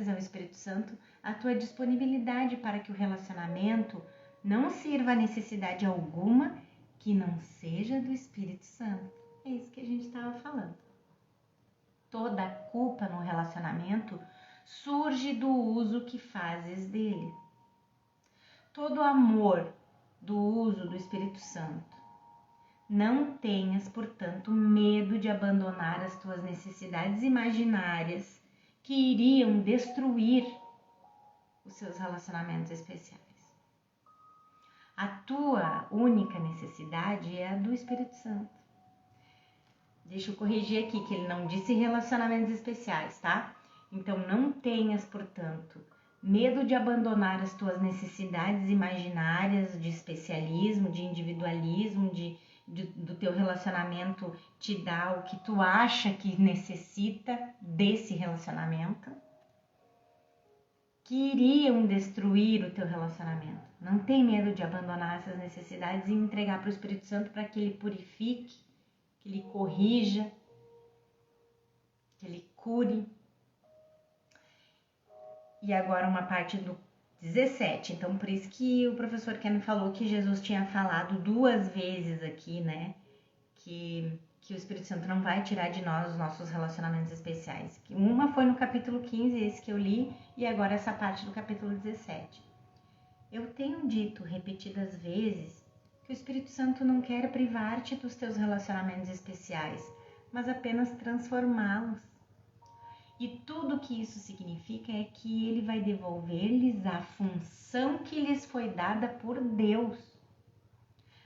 ao Espírito Santo a tua disponibilidade para que o relacionamento não sirva a necessidade alguma que não seja do Espírito Santo. É isso que a gente estava falando. Toda a culpa no relacionamento surge do uso que fazes dele. Todo amor do uso do Espírito Santo. Não tenhas, portanto, medo de abandonar as tuas necessidades imaginárias que iriam destruir os seus relacionamentos especiais. A tua única necessidade é a do Espírito Santo. Deixa eu corrigir aqui que ele não disse relacionamentos especiais, tá? Então, não tenhas, portanto, medo de abandonar as tuas necessidades imaginárias de especialismo, de individualismo, do teu relacionamento te dar o que tu acha que necessita desse relacionamento, que iriam destruir o teu relacionamento. Não tem medo de abandonar essas necessidades e entregar para o Espírito Santo para que ele purifique, que ele corrija, que ele cure. E agora uma parte do 17. Então, por isso que o professor Ken falou que Jesus tinha falado 2 vezes aqui, né? Que o Espírito Santo não vai tirar de nós os nossos relacionamentos especiais. Uma foi no capítulo 15, esse que eu li, e agora essa parte do capítulo 17. Eu tenho dito repetidas vezes que o Espírito Santo não quer privar-te dos teus relacionamentos especiais, mas apenas transformá-los. E tudo que isso significa é que ele vai devolver-lhes a função que lhes foi dada por Deus.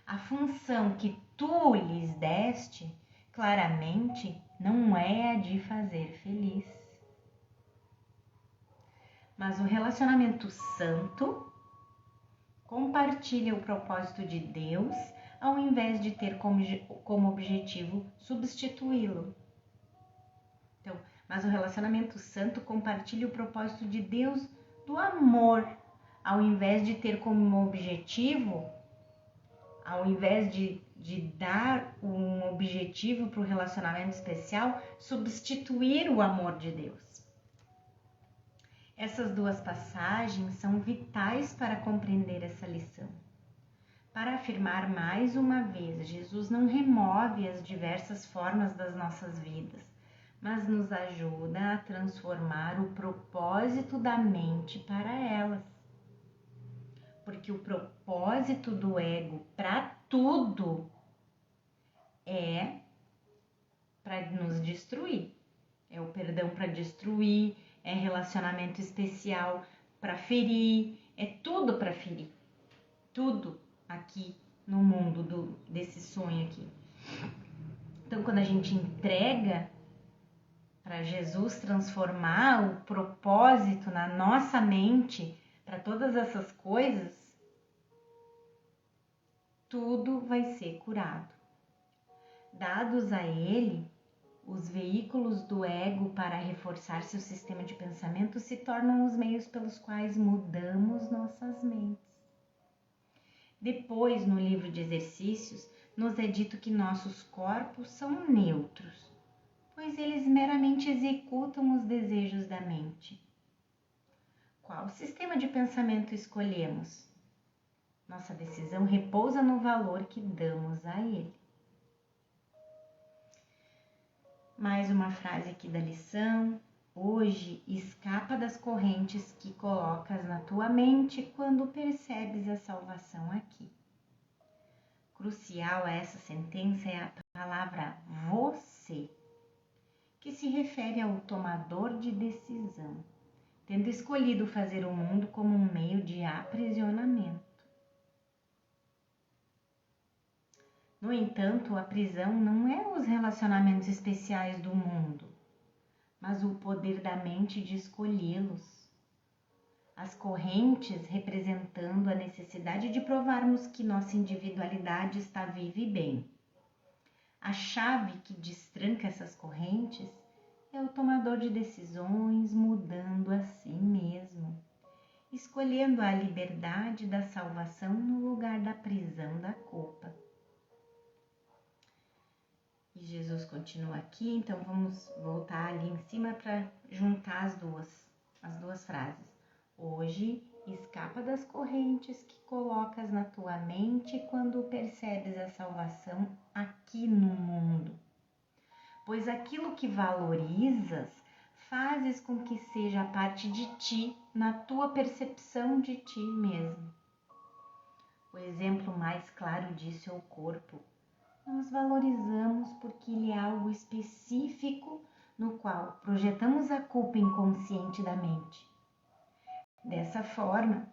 A função que tu lhes deste, claramente, não é a de fazer feliz. Mas o relacionamento santo compartilha o propósito de Deus ao invés de ter como objetivo substituí-lo. Mas o relacionamento santo compartilha o propósito de Deus do amor, ao invés de ter como objetivo, ao invés de dar um objetivo para o relacionamento especial, substituir o amor de Deus. Essas duas passagens são vitais para compreender essa lição. Para afirmar mais uma vez, Jesus não remove as diversas formas das nossas vidas, mas nos ajuda a transformar o propósito da mente para elas. Porque o propósito do ego para tudo é para nos destruir. É o perdão para destruir, é relacionamento especial para ferir, é tudo para ferir. Tudo aqui no mundo desse sonho aqui. Então, quando a gente entrega para Jesus transformar o propósito na nossa mente para todas essas coisas, tudo vai ser curado. Dados a Ele, os veículos do ego para reforçar seu sistema de pensamento se tornam os meios pelos quais mudamos nossas mentes. Depois, no livro de exercícios, nos é dito que nossos corpos são neutros, pois eles meramente executam os desejos da mente. Qual sistema de pensamento escolhemos? Nossa decisão repousa no valor que damos a ele. Mais uma frase aqui da lição. Hoje, escapa das correntes que colocas na tua mente quando percebes a salvação aqui. Crucial a essa sentença é a palavra você, que se refere ao tomador de decisão, tendo escolhido fazer o mundo como um meio de aprisionamento. No entanto, a prisão não é os relacionamentos especiais do mundo, mas o poder da mente de escolhê-los. As correntes representando a necessidade de provarmos que nossa individualidade está viva e bem. A chave que destranca essas correntes é o tomador de decisões mudando a si mesmo, escolhendo a liberdade da salvação no lugar da prisão da culpa. E Jesus continua aqui, então vamos voltar ali em cima para juntar as duas frases. Hoje, escapa das correntes que colocas na tua mente quando percebes a salvação aqui no mundo. Pois aquilo que valorizas, fazes com que seja parte de ti, na tua percepção de ti mesmo. O exemplo mais claro disso é o corpo. Nós valorizamos porque ele é algo específico no qual projetamos a culpa inconsciente da mente. Dessa forma,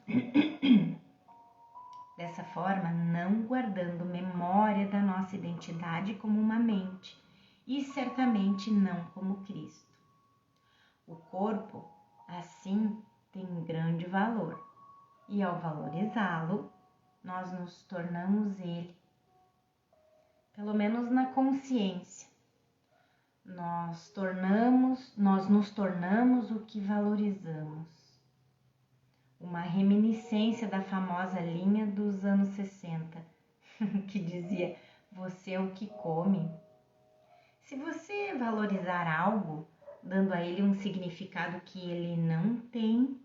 não guardando memória da nossa identidade como uma mente e certamente não como Cristo. O corpo, assim, tem grande valor e ao valorizá-lo, nós nos tornamos ele. Pelo menos na consciência, nós nos tornamos o que valorizamos. Uma reminiscência da famosa linha dos anos 60, que dizia, você é o que come. Se você valorizar algo, dando a ele um significado que ele não tem,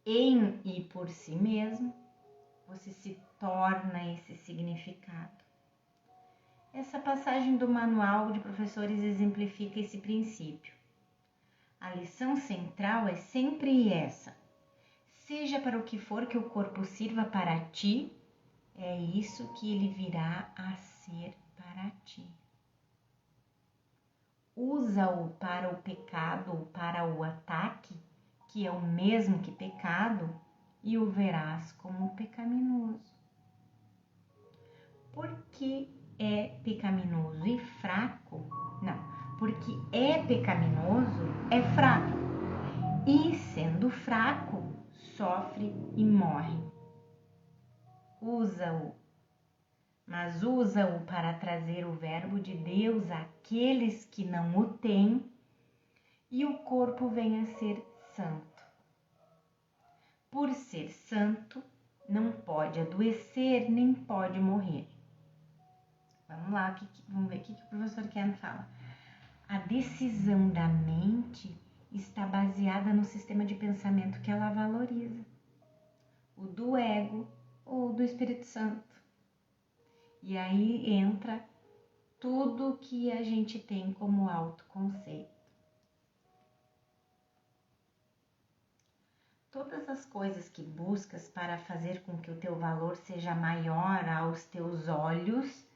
em e por si mesmo, você se torna esse significado. Essa passagem do Manual de Professores exemplifica esse princípio. A lição central é sempre essa. Seja para o que for que o corpo sirva para ti, é isso que ele virá a ser para ti. Usa-o para o pecado ou para o ataque, que é o mesmo que pecado, e o verás como pecaminoso. Por que é pecaminoso e fraco? Não, porque é pecaminoso, é fraco. E sendo fraco, sofre e morre. Usa-o, mas usa-o para trazer o verbo de Deus àqueles que não o têm e o corpo vem a ser santo. Por ser santo, não pode adoecer nem pode morrer. Vamos lá, vamos ver o que o professor Ken fala. A decisão da mente está baseada no sistema de pensamento que ela valoriza, o do ego ou do Espírito Santo. E aí entra tudo que a gente tem como autoconceito. Todas as coisas que buscas para fazer com que o teu valor seja maior aos teus olhos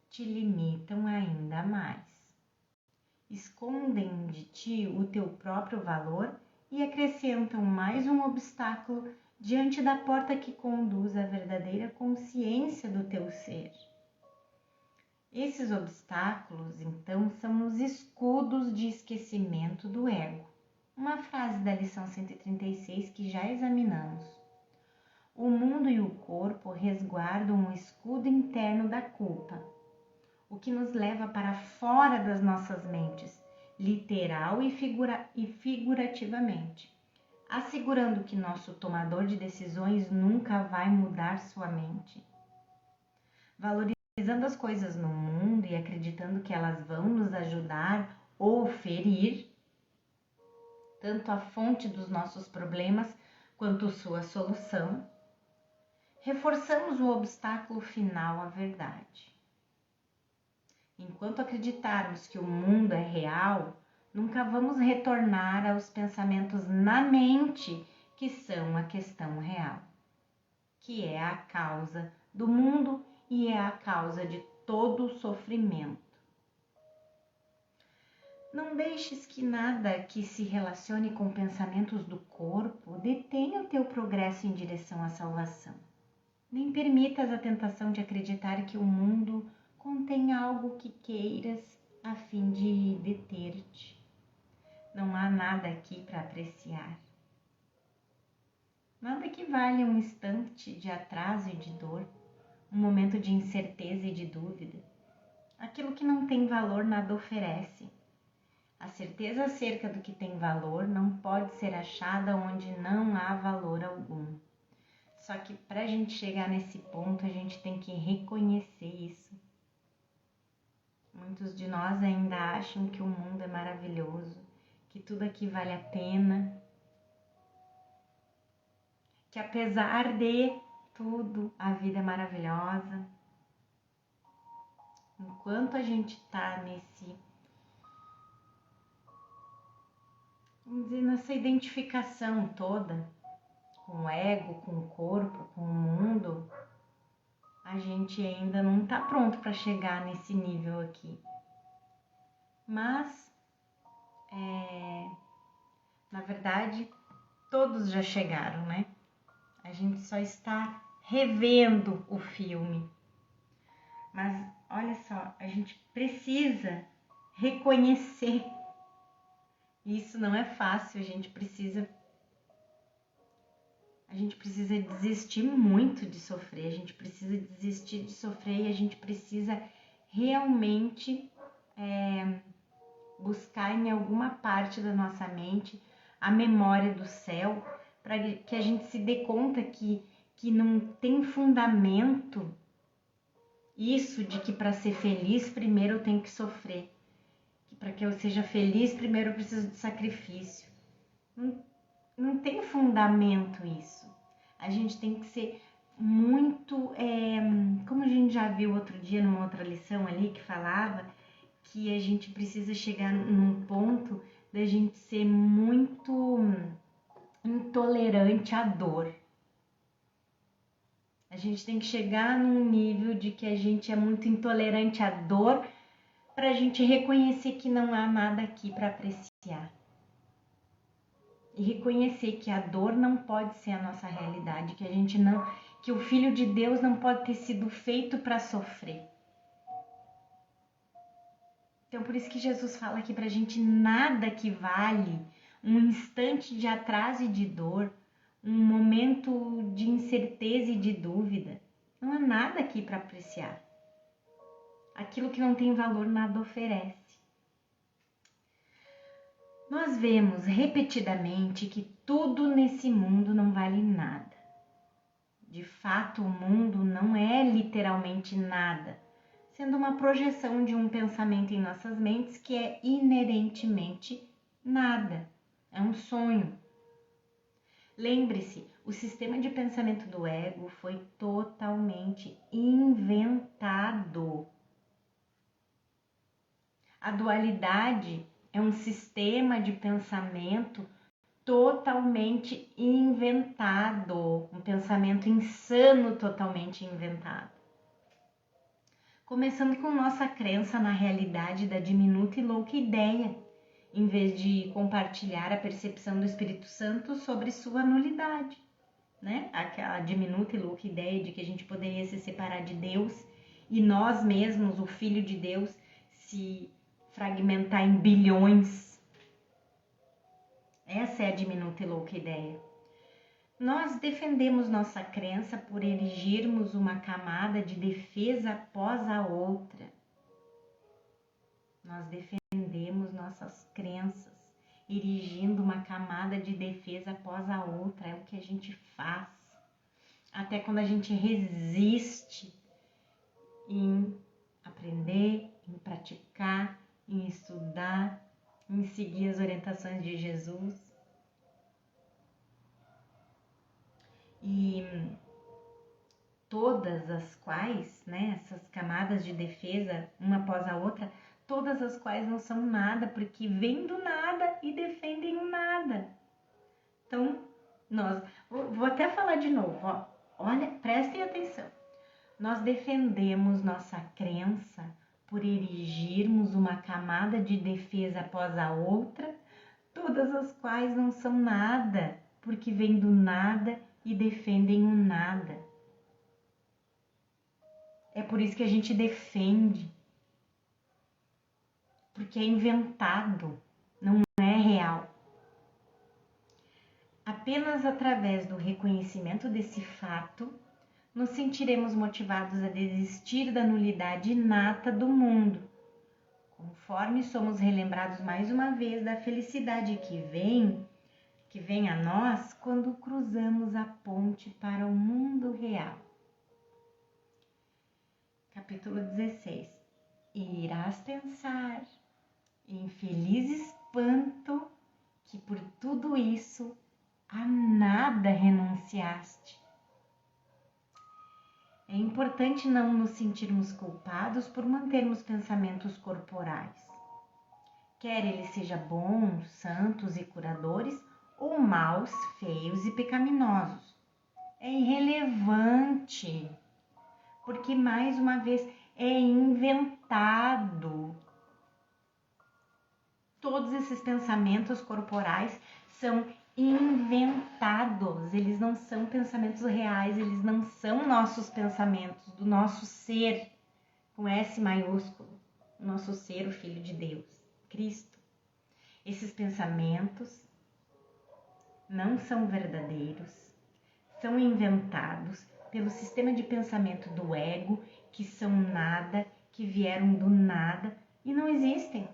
te limitam ainda mais. Escondem de ti o teu próprio valor e acrescentam mais um obstáculo diante da porta que conduz à verdadeira consciência do teu ser. Esses obstáculos, então, são os escudos de esquecimento do ego. Uma frase da lição 136 que já examinamos. O mundo e o corpo resguardam o escudo interno da culpa, o que nos leva para fora das nossas mentes, literal e figurativamente, assegurando que nosso tomador de decisões nunca vai mudar sua mente. Valorizando as coisas no mundo e acreditando que elas vão nos ajudar ou ferir, tanto a fonte dos nossos problemas quanto sua solução, reforçamos o obstáculo final à verdade. Enquanto acreditarmos que o mundo é real, nunca vamos retornar aos pensamentos na mente que são a questão real, que é a causa do mundo e é a causa de todo o sofrimento. Não deixes que nada que se relacione com pensamentos do corpo detenha o teu progresso em direção à salvação. Nem permitas a tentação de acreditar que o mundo contém algo que queiras a fim de deter-te. Não há nada aqui para apreciar. Nada que valha um instante de atraso e de dor, um momento de incerteza e de dúvida. Aquilo que não tem valor nada oferece. A certeza acerca do que tem valor não pode ser achada onde não há valor algum. Só que para a gente chegar nesse ponto, a gente tem que reconhecer isso. Muitos de nós ainda acham que o mundo é maravilhoso, que tudo aqui vale a pena, que apesar de tudo, a vida é maravilhosa. Enquanto a gente está nessa identificação toda, com o ego, com o corpo, com o mundo, a gente ainda não está pronto para chegar nesse nível aqui. Mas, na verdade, todos já chegaram, né? A gente só está revendo o filme. Mas, olha só, a gente precisa reconhecer. Isso não é fácil, a gente precisa desistir muito de sofrer, a gente precisa desistir de sofrer e a gente precisa realmente buscar em alguma parte da nossa mente a memória do céu, para que a gente se dê conta que não tem fundamento isso de que para ser feliz primeiro eu tenho que sofrer, que para que eu seja feliz primeiro eu preciso de sacrifício. Não tem fundamento isso. A gente tem que ser muito, como a gente já viu outro dia numa outra lição ali que falava que a gente precisa chegar num ponto da gente ser muito intolerante à dor. A gente tem que chegar num nível de que a gente é muito intolerante à dor para a gente reconhecer que não há nada aqui para apreciar. E reconhecer que a dor não pode ser a nossa realidade, que o Filho de Deus não pode ter sido feito para sofrer. Então, por isso que Jesus fala aqui pra gente, nada que vale um instante de atraso e de dor, um momento de incerteza e de dúvida. Não há nada aqui para apreciar. Aquilo que não tem valor, nada oferece. Nós vemos repetidamente que tudo nesse mundo não vale nada. De fato, o mundo não é literalmente nada, sendo uma projeção de um pensamento em nossas mentes que é inerentemente nada. É um sonho. Lembre-se, o sistema de pensamento do ego foi totalmente inventado. A dualidade é um sistema de pensamento totalmente inventado, um pensamento insano totalmente inventado. Começando com nossa crença na realidade da diminuta e louca ideia, em vez de compartilhar a percepção do Espírito Santo sobre sua nulidade, né? Aquela diminuta e louca ideia de que a gente poderia se separar de Deus e nós mesmos, o Filho de Deus, se fragmentar em bilhões. Essa é a diminuta e louca ideia. Nós defendemos nossa crença por erigirmos uma camada de defesa após a outra. Nós defendemos nossas crenças, erigindo uma camada de defesa após a outra. É o que a gente faz. Até quando a gente resiste em aprender, em praticar, em estudar, em seguir as orientações de Jesus. E todas as quais, né, essas camadas de defesa, uma após a outra, todas as quais não são nada, porque vêm do nada e defendem o nada. Então, vou até falar de novo, ó, olha, prestem atenção. Nós defendemos nossa crença por erigirmos uma camada de defesa após a outra, todas as quais não são nada, porque vêm do nada e defendem o nada. É por isso que a gente defende, porque é inventado, não é real. Apenas através do reconhecimento desse fato, nos sentiremos motivados a desistir da nulidade inata do mundo, conforme somos relembrados mais uma vez da felicidade que vem a nós quando cruzamos a ponte para o mundo real. Capítulo 16. E irás pensar, em feliz espanto, que por tudo isso a nada renunciaste. É importante não nos sentirmos culpados por mantermos pensamentos corporais, quer eles sejam bons, santos e curadores, ou maus, feios e pecaminosos. É irrelevante, porque mais uma vez é inventado. Todos esses pensamentos corporais são inventados, eles não são pensamentos reais, eles não são nossos pensamentos, do nosso ser, com S maiúsculo, o nosso ser, o Filho de Deus, Cristo. Esses pensamentos não são verdadeiros, são inventados pelo sistema de pensamento do ego, que são nada, que vieram do nada e não existem.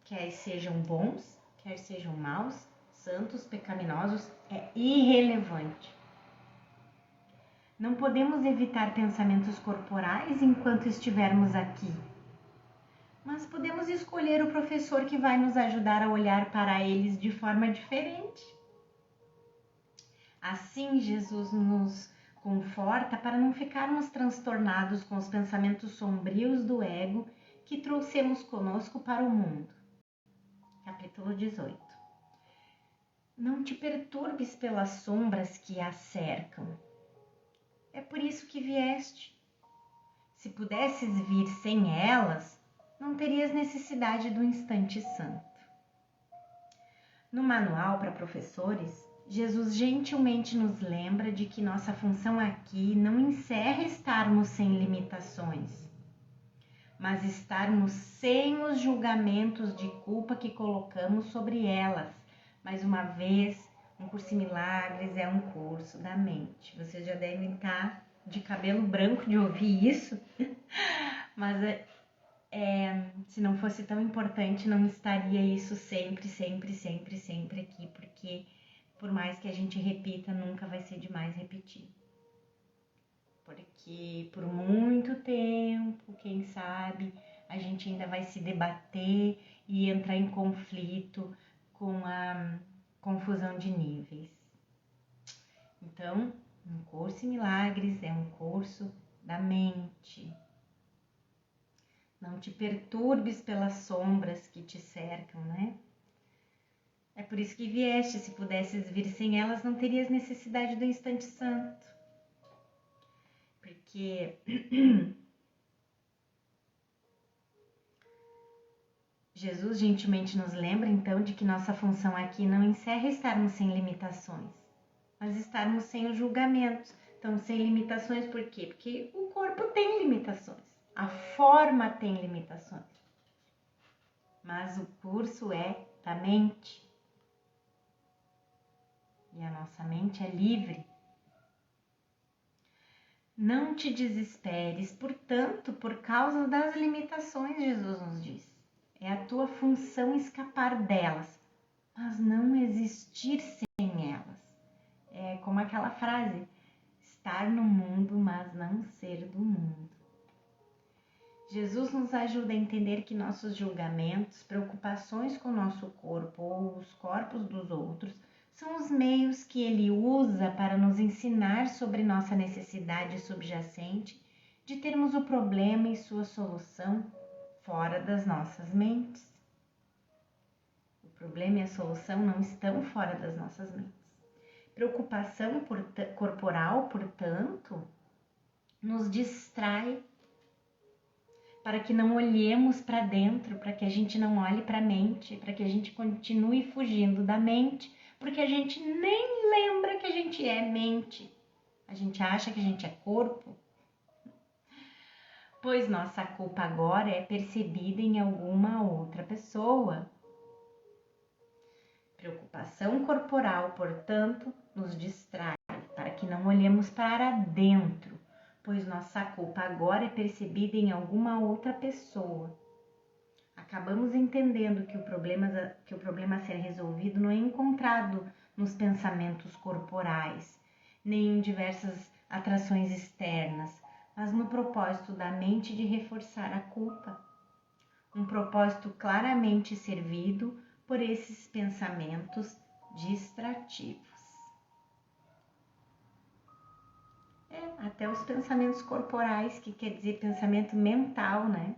Quer sejam bons, quer sejam maus, santos, pecaminosos, é irrelevante. Não podemos evitar pensamentos corporais enquanto estivermos aqui, mas podemos escolher o professor que vai nos ajudar a olhar para eles de forma diferente. Assim, Jesus nos conforta para não ficarmos transtornados com os pensamentos sombrios do ego que trouxemos conosco para o mundo. Capítulo 18. Não te perturbes pelas sombras que a cercam. É por isso que vieste. Se pudesses vir sem elas, não terias necessidade do instante santo. No manual para professores, Jesus gentilmente nos lembra de que nossa função aqui não encerra estarmos sem limitações, mas estarmos sem os julgamentos de culpa que colocamos sobre elas. Mais uma vez, um curso em milagres é um curso da mente. Vocês já devem estar de cabelo branco de ouvir isso, Mas se não fosse tão importante, não estaria isso sempre, sempre, sempre, sempre aqui, porque por mais que a gente repita, nunca vai ser demais repetir. Porque por muito tempo, quem sabe, a gente ainda vai se debater e entrar em conflito com a confusão de níveis. Então, um curso em milagres é um curso da mente. Não te perturbes pelas sombras que te cercam, né? É por isso que vieste. Se pudesses vir sem elas, não terias necessidade do instante santo. Porque Jesus gentilmente nos lembra, então, de que nossa função aqui não encerra estarmos sem limitações, mas estarmos sem os julgamentos. Então, sem limitações por quê? Porque o corpo tem limitações, a forma tem limitações, mas o curso é da mente. E a nossa mente é livre. Não te desesperes, portanto, por causa das limitações, Jesus nos diz. É a tua função escapar delas, mas não existir sem elas. É como aquela frase, estar no mundo, mas não ser do mundo. Jesus nos ajuda a entender que nossos julgamentos, preocupações com o nosso corpo ou os corpos dos outros são os meios que ele usa para nos ensinar sobre nossa necessidade subjacente de termos o problema e sua solução fora das nossas mentes. O problema e a solução não estão fora das nossas mentes. Preocupação corporal, portanto, nos distrai para que não olhemos para dentro, para que a gente não olhe para a mente, para que a gente continue fugindo da mente, porque a gente nem lembra que a gente é mente. A gente acha que a gente é corpo. Pois nossa culpa agora é percebida em alguma outra pessoa. Preocupação corporal, portanto, nos distrai para que não olhemos para dentro, pois nossa culpa agora é percebida em alguma outra pessoa. Acabamos entendendo que o problema a ser resolvido não é encontrado nos pensamentos corporais, nem em diversas atrações externas, mas no propósito da mente de reforçar a culpa. Um propósito claramente servido por esses pensamentos distrativos. Até os pensamentos corporais, que quer dizer pensamento mental, né?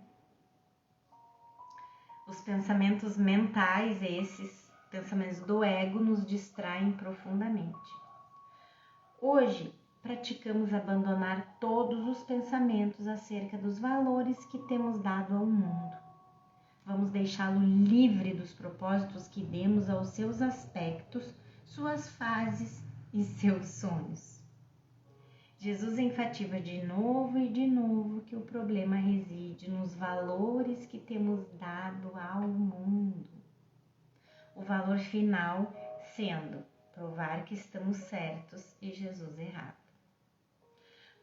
Os pensamentos mentais, esses pensamentos do ego, nos distraem profundamente. Hoje, praticamos abandonar todos os pensamentos acerca dos valores que temos dado ao mundo. Vamos deixá-lo livre dos propósitos que demos aos seus aspectos, suas fases e seus sonhos. Jesus enfatiza de novo e de novo que o problema reside nos valores que temos dado ao mundo. O valor final sendo provar que estamos certos e Jesus errado.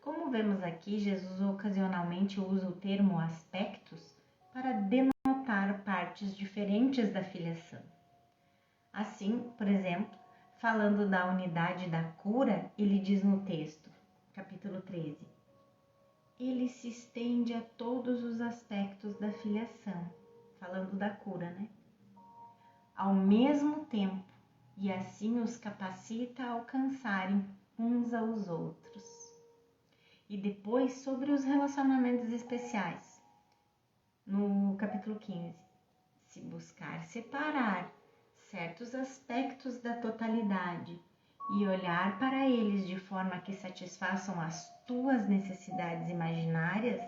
Como vemos aqui, Jesus ocasionalmente usa o termo aspectos para denotar partes diferentes da filiação. Assim, por exemplo, falando da unidade da cura, ele diz no texto, capítulo 13, ele se estende a todos os aspectos da filiação, falando da cura, né? Ao mesmo tempo, e assim os capacita a alcançarem uns aos outros. E depois sobre os relacionamentos especiais, no capítulo 15, se buscar separar certos aspectos da totalidade e olhar para eles de forma que satisfaçam as tuas necessidades imaginárias,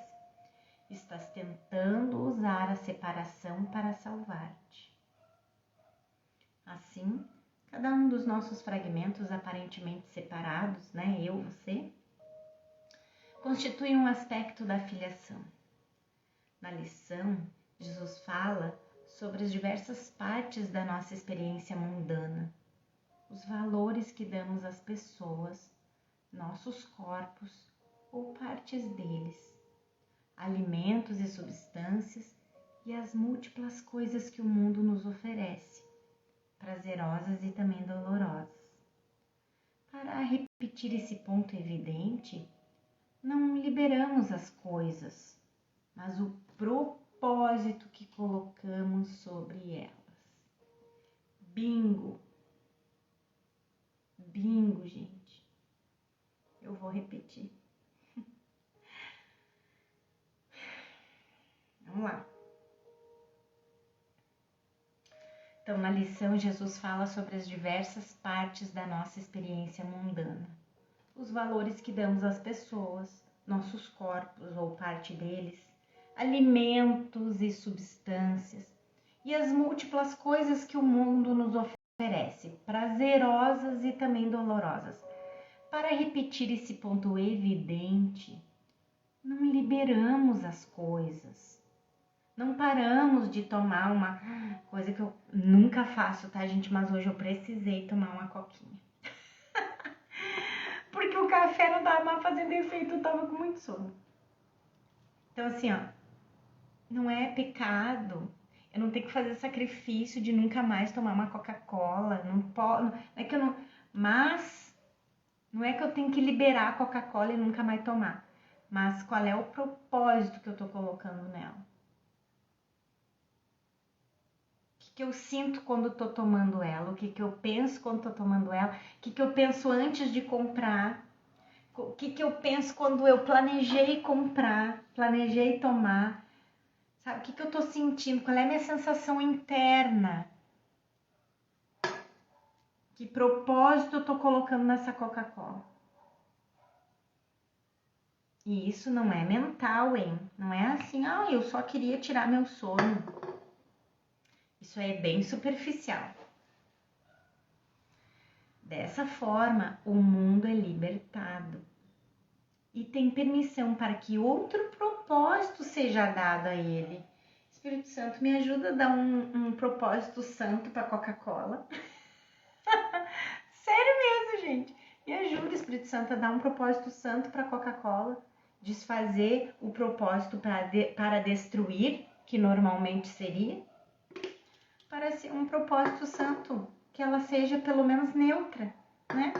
estás tentando usar a separação para salvar-te. Assim, cada um dos nossos fragmentos aparentemente separados, né, eu, você, constitui um aspecto da filiação. Na lição, Jesus fala sobre as diversas partes da nossa experiência mundana, os valores que damos às pessoas, nossos corpos ou partes deles, alimentos e substâncias e as múltiplas coisas que o mundo nos oferece, prazerosas e também dolorosas. Para repetir esse ponto evidente, não liberamos as coisas, mas o propósito que colocamos sobre elas. Bingo! Bingo, gente! Eu vou repetir. Vamos lá. Então, na lição, Jesus fala sobre as diversas partes da nossa experiência mundana. Os valores que damos às pessoas, nossos corpos ou parte deles, alimentos e substâncias, e as múltiplas coisas que o mundo nos oferece, prazerosas e também dolorosas. Para repetir esse ponto evidente, não liberamos as coisas. Não paramos de tomar uma coisa que eu nunca faço, tá, gente? Mas hoje eu precisei tomar uma coquinha. Porque o café não tava mais fazendo efeito, eu tava com muito sono. Então, assim, ó, não é pecado. Eu não tenho que fazer sacrifício de nunca mais tomar uma Coca-Cola. Não é que eu não. Mas não é que eu tenho que liberar a Coca-Cola e nunca mais tomar. Mas qual é o propósito que eu tô colocando nela? O que eu sinto quando tô tomando ela? O que eu penso quando tô tomando ela? O que eu penso antes de comprar? O que eu penso quando eu planejei comprar, planejei tomar? Sabe, o que eu tô sentindo? Qual é a minha sensação interna? Que propósito eu tô colocando nessa Coca-Cola? E isso não é mental, hein? Não é assim, eu só queria tirar meu sono. Isso é bem superficial. Dessa forma, o mundo é libertado e tem permissão para que outro propósito seja dado a ele. Espírito Santo, me ajuda a dar um propósito santo para Coca-Cola. Sério mesmo, gente. Me ajuda, Espírito Santo, a dar um propósito santo para Coca-Cola. Desfazer o propósito para destruir, que normalmente seria, para ser um propósito santo, que ela seja pelo menos neutra, né?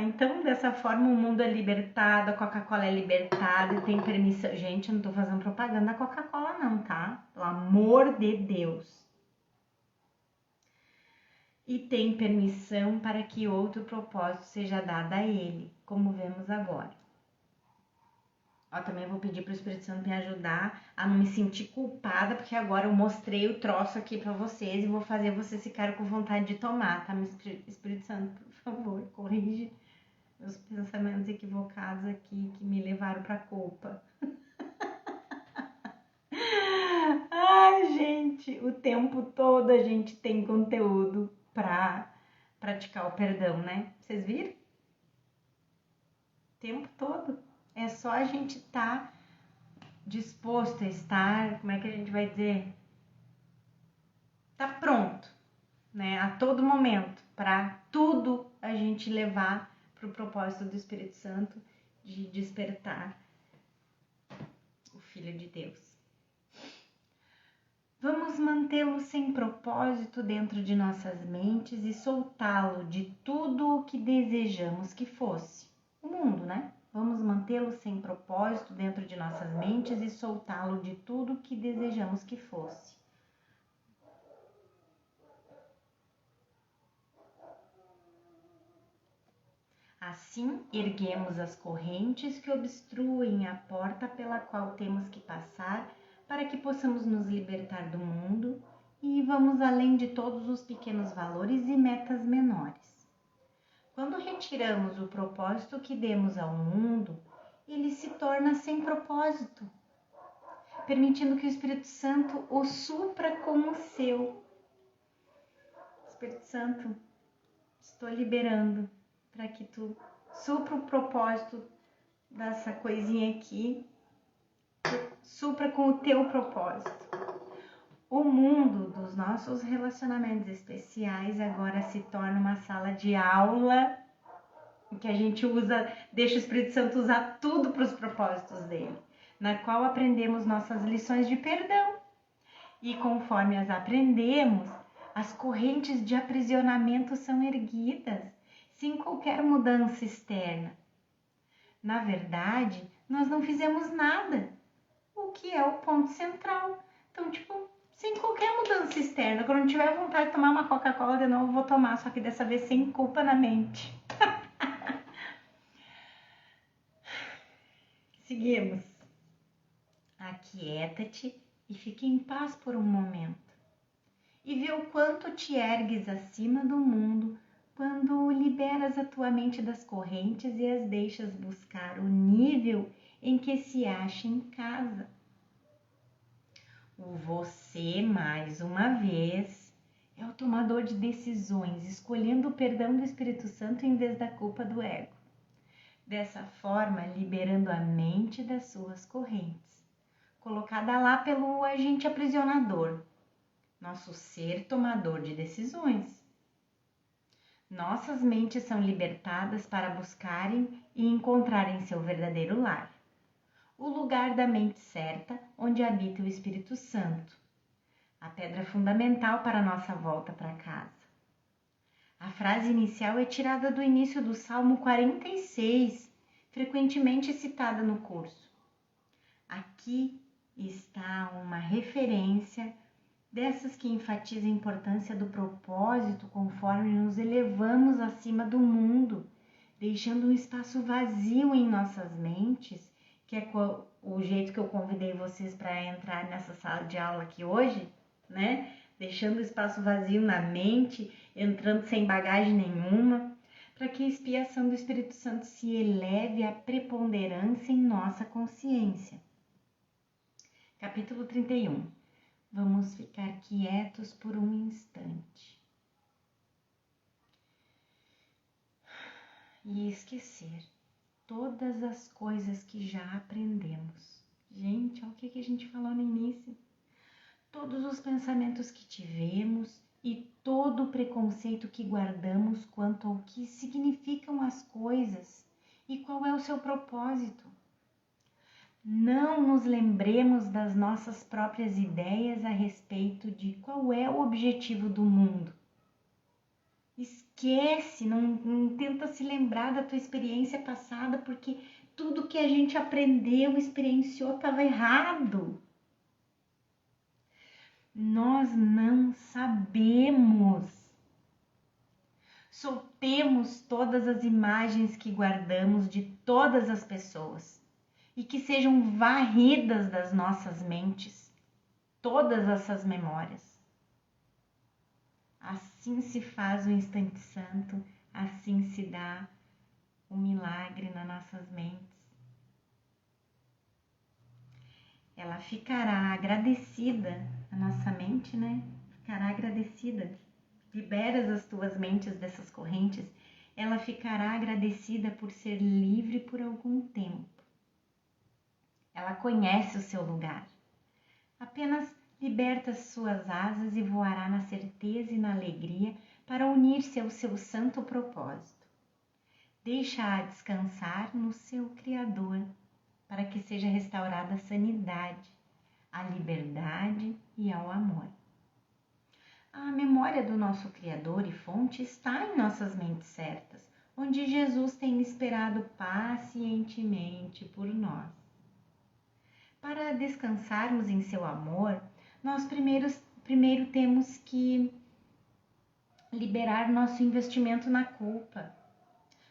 Então, dessa forma, o mundo é libertado, a Coca-Cola é libertada e tem permissão. Gente, eu não tô fazendo propaganda da Coca-Cola não, tá? Pelo amor de Deus. E tem permissão para que outro propósito seja dado a ele, como vemos agora. Também vou pedir para o Espírito Santo me ajudar a não me sentir culpada, porque agora eu mostrei o troço aqui para vocês e vou fazer vocês ficarem com vontade de tomar, tá? Espírito Santo, por favor, corrige meus pensamentos equivocados aqui que me levaram para a culpa. Ai, gente, o tempo todo a gente tem conteúdo para praticar o perdão, né? Vocês viram? O tempo todo. É só a gente estar disposto a estar, como é que a gente vai dizer? Tá pronto, né? A todo momento, para tudo a gente levar para o propósito do Espírito Santo de despertar o Filho de Deus. Vamos mantê-lo sem propósito dentro de nossas mentes e soltá-lo de tudo o que desejamos que fosse. O mundo, né? Vamos mantê-lo sem propósito dentro de nossas mentes e soltá-lo de tudo o que desejamos que fosse. Assim, erguemos as correntes que obstruem a porta pela qual temos que passar para que possamos nos libertar do mundo e vamos além de todos os pequenos valores e metas menores. Quando retiramos o propósito que demos ao mundo, ele se torna sem propósito, permitindo que o Espírito Santo o supra como seu. Espírito Santo, estou liberando para que tu supra o propósito dessa coisinha aqui, supra com o teu propósito. O mundo dos nossos relacionamentos especiais agora se torna uma sala de aula que a gente usa, deixa o Espírito Santo usar tudo para os propósitos dele, na qual aprendemos nossas lições de perdão. E conforme as aprendemos, as correntes de aprisionamento são erguidas, sem qualquer mudança externa. Na verdade, nós não fizemos nada, o que é o ponto central. Então, sem qualquer mudança externa. Quando eu tiver vontade de tomar uma Coca-Cola de novo, eu vou tomar, só que dessa vez sem culpa na mente. Seguimos. Aquieta-te e fique em paz por um momento. E vê o quanto te ergues acima do mundo quando liberas a tua mente das correntes e as deixas buscar o nível em que se acha em casa. O você, mais uma vez, é o tomador de decisões, escolhendo o perdão do Espírito Santo em vez da culpa do ego. Dessa forma, liberando a mente das suas correntes, colocada lá pelo agente aprisionador, nosso ser tomador de decisões. Nossas mentes são libertadas para buscarem e encontrarem seu verdadeiro lar, o lugar da mente certa onde habita o Espírito Santo, a pedra fundamental para a nossa volta para casa. A frase inicial é tirada do início do Salmo 46, frequentemente citada no curso. Aqui está uma referência dessas que enfatiza a importância do propósito conforme nos elevamos acima do mundo, deixando um espaço vazio em nossas mentes, que é o jeito que eu convidei vocês para entrar nessa sala de aula aqui hoje, né? Deixando o espaço vazio na mente, entrando sem bagagem nenhuma, para que a expiação do Espírito Santo se eleve à preponderância em nossa consciência. Capítulo 31. Vamos ficar quietos por um instante e esquecer todas as coisas que já aprendemos. Gente, olha o que a gente falou no início. Todos os pensamentos que tivemos e todo o preconceito que guardamos quanto ao que significam as coisas e qual é o seu propósito. Não nos lembremos das nossas próprias ideias a respeito de qual é o objetivo do mundo. Esquece, não tenta se lembrar da tua experiência passada, porque tudo que a gente aprendeu, experienciou, estava errado. Nós não sabemos. Soltemos todas as imagens que guardamos de todas as pessoas e que sejam varridas das nossas mentes, todas essas memórias. Assim se faz o instante santo, assim se dá o milagre nas nossas mentes. Ela ficará agradecida, a nossa mente, né? Ficará agradecida. Liberas as tuas mentes dessas correntes, ela ficará agradecida por ser livre por algum tempo. Ela conhece o seu lugar. Apenas liberta suas asas e voará na certeza e na alegria para unir-se ao seu santo propósito. Deixa-a descansar no seu Criador, para que seja restaurada a sanidade, a liberdade e ao amor. A memória do nosso Criador e fonte está em nossas mentes certas, onde Jesus tem esperado pacientemente por nós. Para descansarmos em seu amor, nós primeiro temos que liberar nosso investimento na culpa,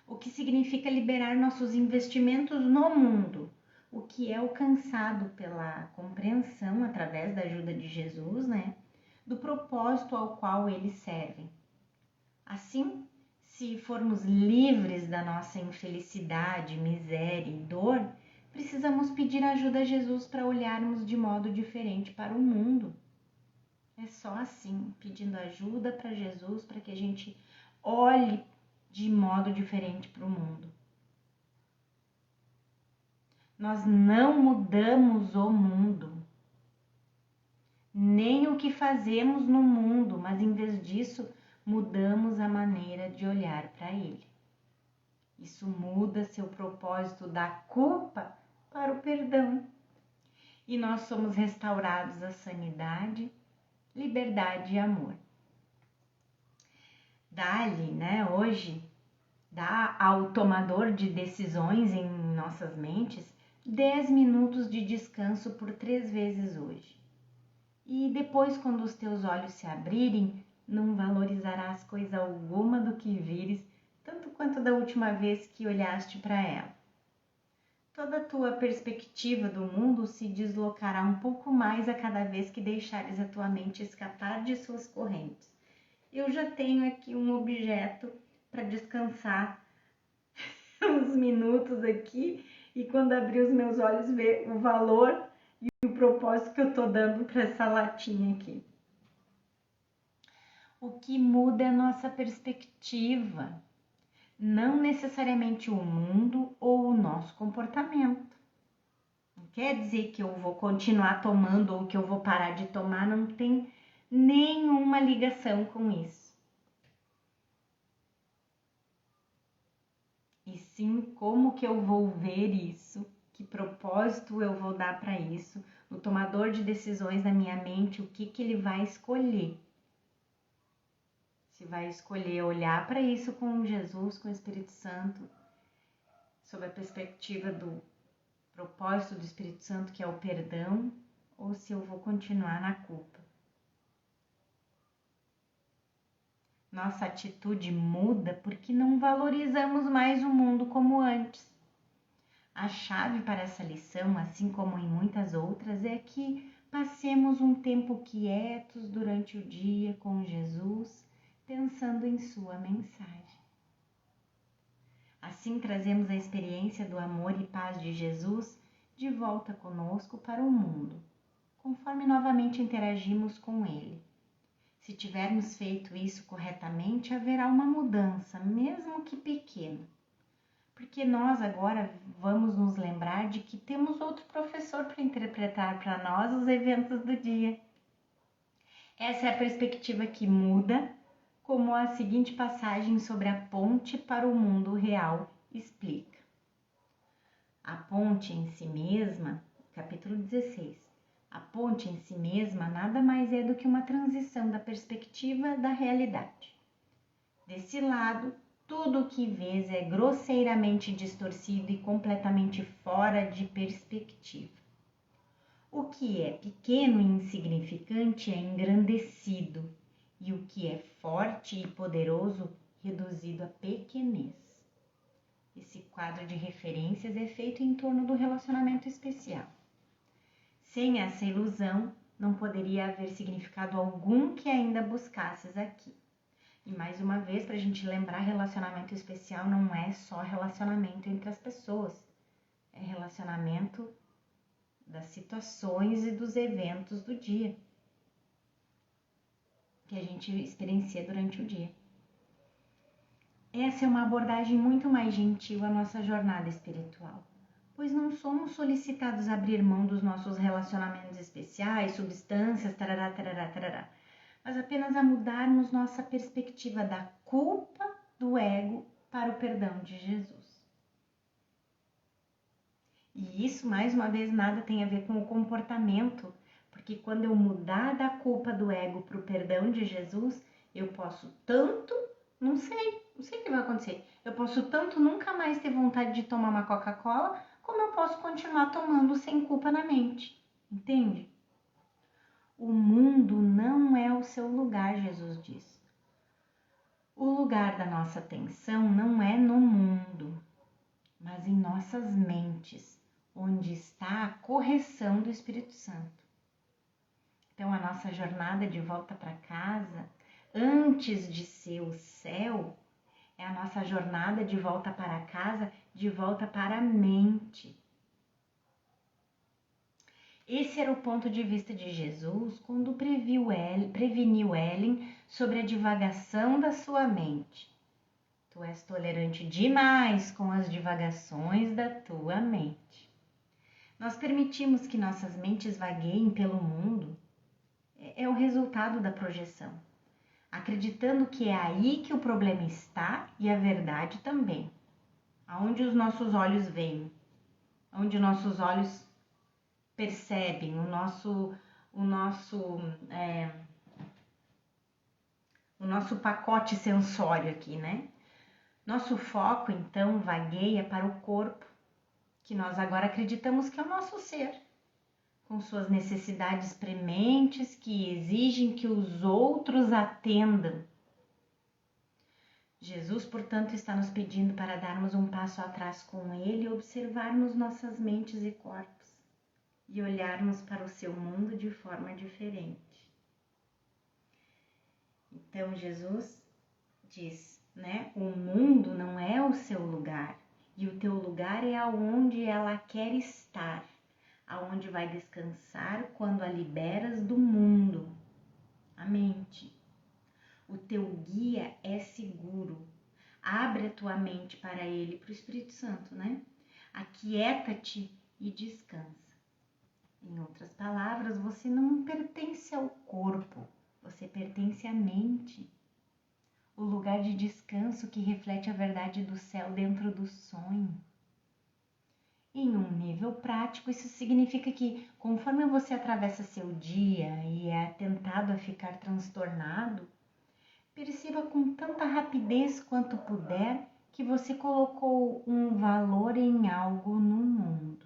o que significa liberar nossos investimentos no mundo, o que é alcançado pela compreensão através da ajuda de Jesus, né, do propósito ao qual eles servem. Assim, se formos livres da nossa infelicidade, miséria e dor, precisamos pedir ajuda a Jesus para olharmos de modo diferente para o mundo. É só assim, pedindo ajuda para Jesus, para que a gente olhe de modo diferente para o mundo. Nós não mudamos o mundo, nem o que fazemos no mundo, mas em vez disso, mudamos a maneira de olhar para ele. Isso muda seu propósito da culpa para o perdão. E nós somos restaurados à sanidade, liberdade e amor. Dá-lhe, hoje, dá ao tomador de decisões em nossas mentes 10 minutos de descanso por 3 vezes hoje. E depois, quando os teus olhos se abrirem, não valorizarás coisa alguma do que vires, tanto quanto da última vez que olhaste para ela. Toda a tua perspectiva do mundo se deslocará um pouco mais a cada vez que deixares a tua mente escapar de suas correntes. Eu já tenho aqui um objeto para descansar uns minutos aqui e quando abrir os meus olhos ver o valor e o propósito que eu estou dando para essa latinha aqui. O que muda é a nossa perspectiva, não necessariamente o mundo ou o nosso comportamento. Não quer dizer que eu vou continuar tomando ou que eu vou parar de tomar, não tem nenhuma ligação com isso. E sim, como que eu vou ver isso, que propósito eu vou dar para isso, o tomador de decisões na minha mente, o que ele vai escolher. Se vai escolher olhar para isso com Jesus, com o Espírito Santo, sob a perspectiva do propósito do Espírito Santo, que é o perdão, ou se eu vou continuar na culpa. Nossa atitude muda porque não valorizamos mais o mundo como antes. A chave para essa lição, assim como em muitas outras, é que passemos um tempo quietos durante o dia com Jesus, pensando em sua mensagem. Assim trazemos a experiência do amor e paz de Jesus de volta conosco para o mundo, conforme novamente interagimos com ele. Se tivermos feito isso corretamente, haverá uma mudança, mesmo que pequena. Porque nós agora vamos nos lembrar de que temos outro professor para interpretar para nós os eventos do dia. Essa é a perspectiva que muda, como a seguinte passagem sobre a ponte para o mundo real explica. A ponte em si mesma, capítulo 16. A ponte em si mesma nada mais é do que uma transição da perspectiva da realidade. Desse lado, tudo o que vês é grosseiramente distorcido e completamente fora de perspectiva. O que é pequeno e insignificante é engrandecido, e o que é forte e poderoso reduzido a pequenez. Esse quadro de referências é feito em torno do relacionamento especial. Sem essa ilusão, não poderia haver significado algum que ainda buscasses aqui. E mais uma vez, para a gente lembrar, relacionamento especial não é só relacionamento entre as pessoas. É relacionamento das situações e dos eventos do dia que a gente experiencia durante o dia. Essa é uma abordagem muito mais gentil à nossa jornada espiritual, pois não somos solicitados a abrir mão dos nossos relacionamentos especiais, substâncias, tarará, tarará, tarará, mas apenas a mudarmos nossa perspectiva da culpa do ego para o perdão de Jesus. E isso, mais uma vez, nada tem a ver com o comportamento, porque quando eu mudar da culpa do ego para o perdão de Jesus, eu posso tanto, não sei o que vai acontecer, eu posso tanto nunca mais ter vontade de tomar uma Coca-Cola, como eu posso continuar tomando sem culpa na mente, entende? O mundo não é o seu lugar, Jesus diz. O lugar da nossa atenção não é no mundo, mas em nossas mentes, onde está a correção do Espírito Santo. Então, a nossa jornada de volta para casa, antes de ser o céu, é a nossa jornada de volta para casa, de volta para a mente. Esse era o ponto de vista de Jesus quando preveniu Ellen sobre a divagação da sua mente. Tu és tolerante demais com as divagações da tua mente. Nós permitimos que nossas mentes vagueiem pelo mundo. É o resultado da projeção, acreditando que é aí que o problema está e a verdade também. Aonde os nossos olhos veem, onde nossos olhos percebem, o nosso pacote sensório aqui, né? Nosso foco, então, vagueia para o corpo, que nós agora acreditamos que é o nosso ser, com suas necessidades prementes que exigem que os outros atendam. Jesus, portanto, está nos pedindo para darmos um passo atrás com Ele e observarmos nossas mentes e corpos e olharmos para o seu mundo de forma diferente. Então, Jesus diz, né? O mundo não é o seu lugar e o teu lugar é aonde ela quer estar, aonde vai descansar quando a liberas do mundo, a mente. O teu guia é seguro. Abre a tua mente para ele, para o Espírito Santo, né? Aquieta-te e descansa. Em outras palavras, você não pertence ao corpo, você pertence à mente. O lugar de descanso que reflete a verdade do céu dentro do sonho. Em um nível prático, isso significa que, conforme você atravessa seu dia e é tentado a ficar transtornado, perceba com tanta rapidez quanto puder que você colocou um valor em algo no mundo.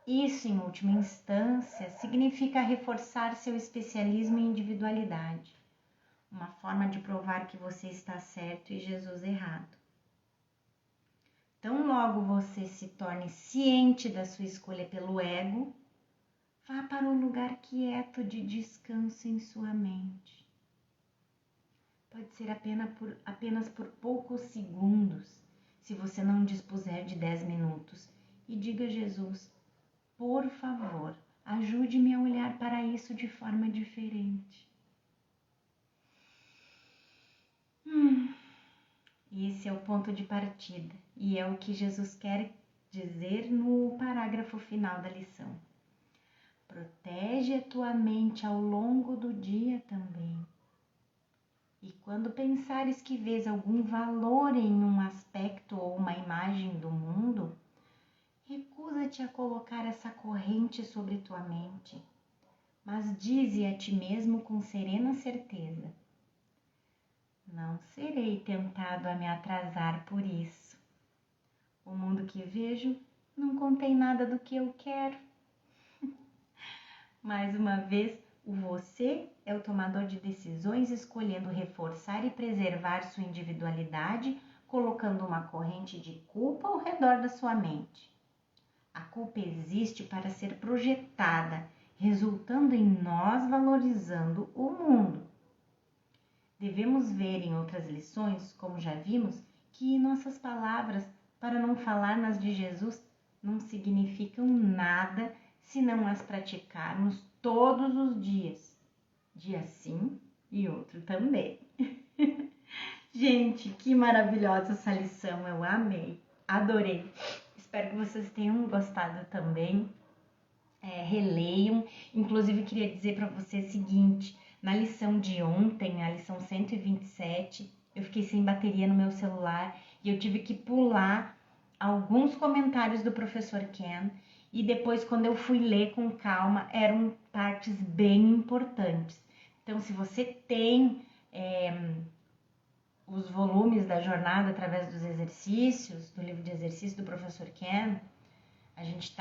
Isso, em última instância, significa reforçar seu especialismo e individualidade, uma forma de provar que você está certo e Jesus errado. Tão logo você se torne ciente da sua escolha pelo ego, vá para um lugar quieto de descanso em sua mente. Pode ser apenas por poucos segundos, se você não dispuser de 10 minutos, e diga a Jesus, por favor, ajude-me a olhar para isso de forma diferente. Esse é o ponto de partida e é o que Jesus quer dizer no parágrafo final da lição. Protege a tua mente ao longo do dia também. E quando pensares que vês algum valor em um aspecto ou uma imagem do mundo, recusa-te a colocar essa corrente sobre tua mente, mas dize a ti mesmo com serena certeza: não serei tentado a me atrasar por isso. O mundo que vejo não contém nada do que eu quero. Mais uma vez, o você é o tomador de decisões, escolhendo reforçar e preservar sua individualidade, colocando uma corrente de culpa ao redor da sua mente. A culpa existe para ser projetada, resultando em nós valorizando o mundo. Devemos ver em outras lições, como já vimos, que nossas palavras, para não falar nas de Jesus, não significam nada se não as praticarmos todos os dias. Dia sim e outro também. Gente, que maravilhosa essa lição, eu amei, adorei. Espero que vocês tenham gostado também. Releiam. Inclusive, queria dizer para você o seguinte: na lição de ontem, a lição 127, eu fiquei sem bateria no meu celular e eu tive que pular alguns comentários do professor Ken. E depois, quando eu fui ler com calma, eram partes bem importantes. Então, se você tem os volumes da jornada através dos exercícios, do livro de exercícios do professor Ken, a gente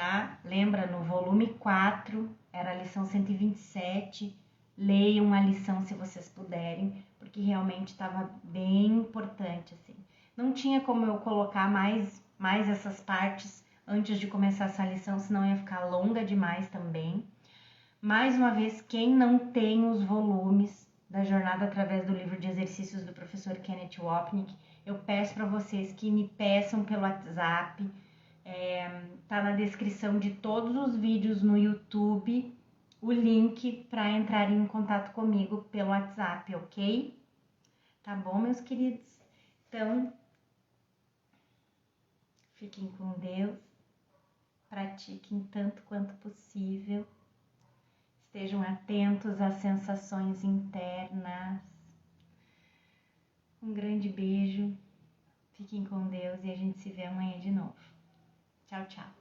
lembra, no volume 4, era a lição 127, leiam a lição se vocês puderem, porque realmente estava bem importante, assim. Não tinha como eu colocar mais essas partes antes de começar essa lição, senão ia ficar longa demais também. Mais uma vez, quem não tem os volumes da jornada através do livro de exercícios do professor Kenneth Wapnick, eu peço para vocês que me peçam pelo WhatsApp. Tá na descrição de todos os vídeos no YouTube o link para entrar em contato comigo pelo WhatsApp, ok? Tá bom, meus queridos? Então, fiquem com Deus, pratiquem tanto quanto possível, estejam atentos às sensações internas. Um grande beijo, Fiquem com Deus e a gente se vê amanhã de novo. Tchau, tchau.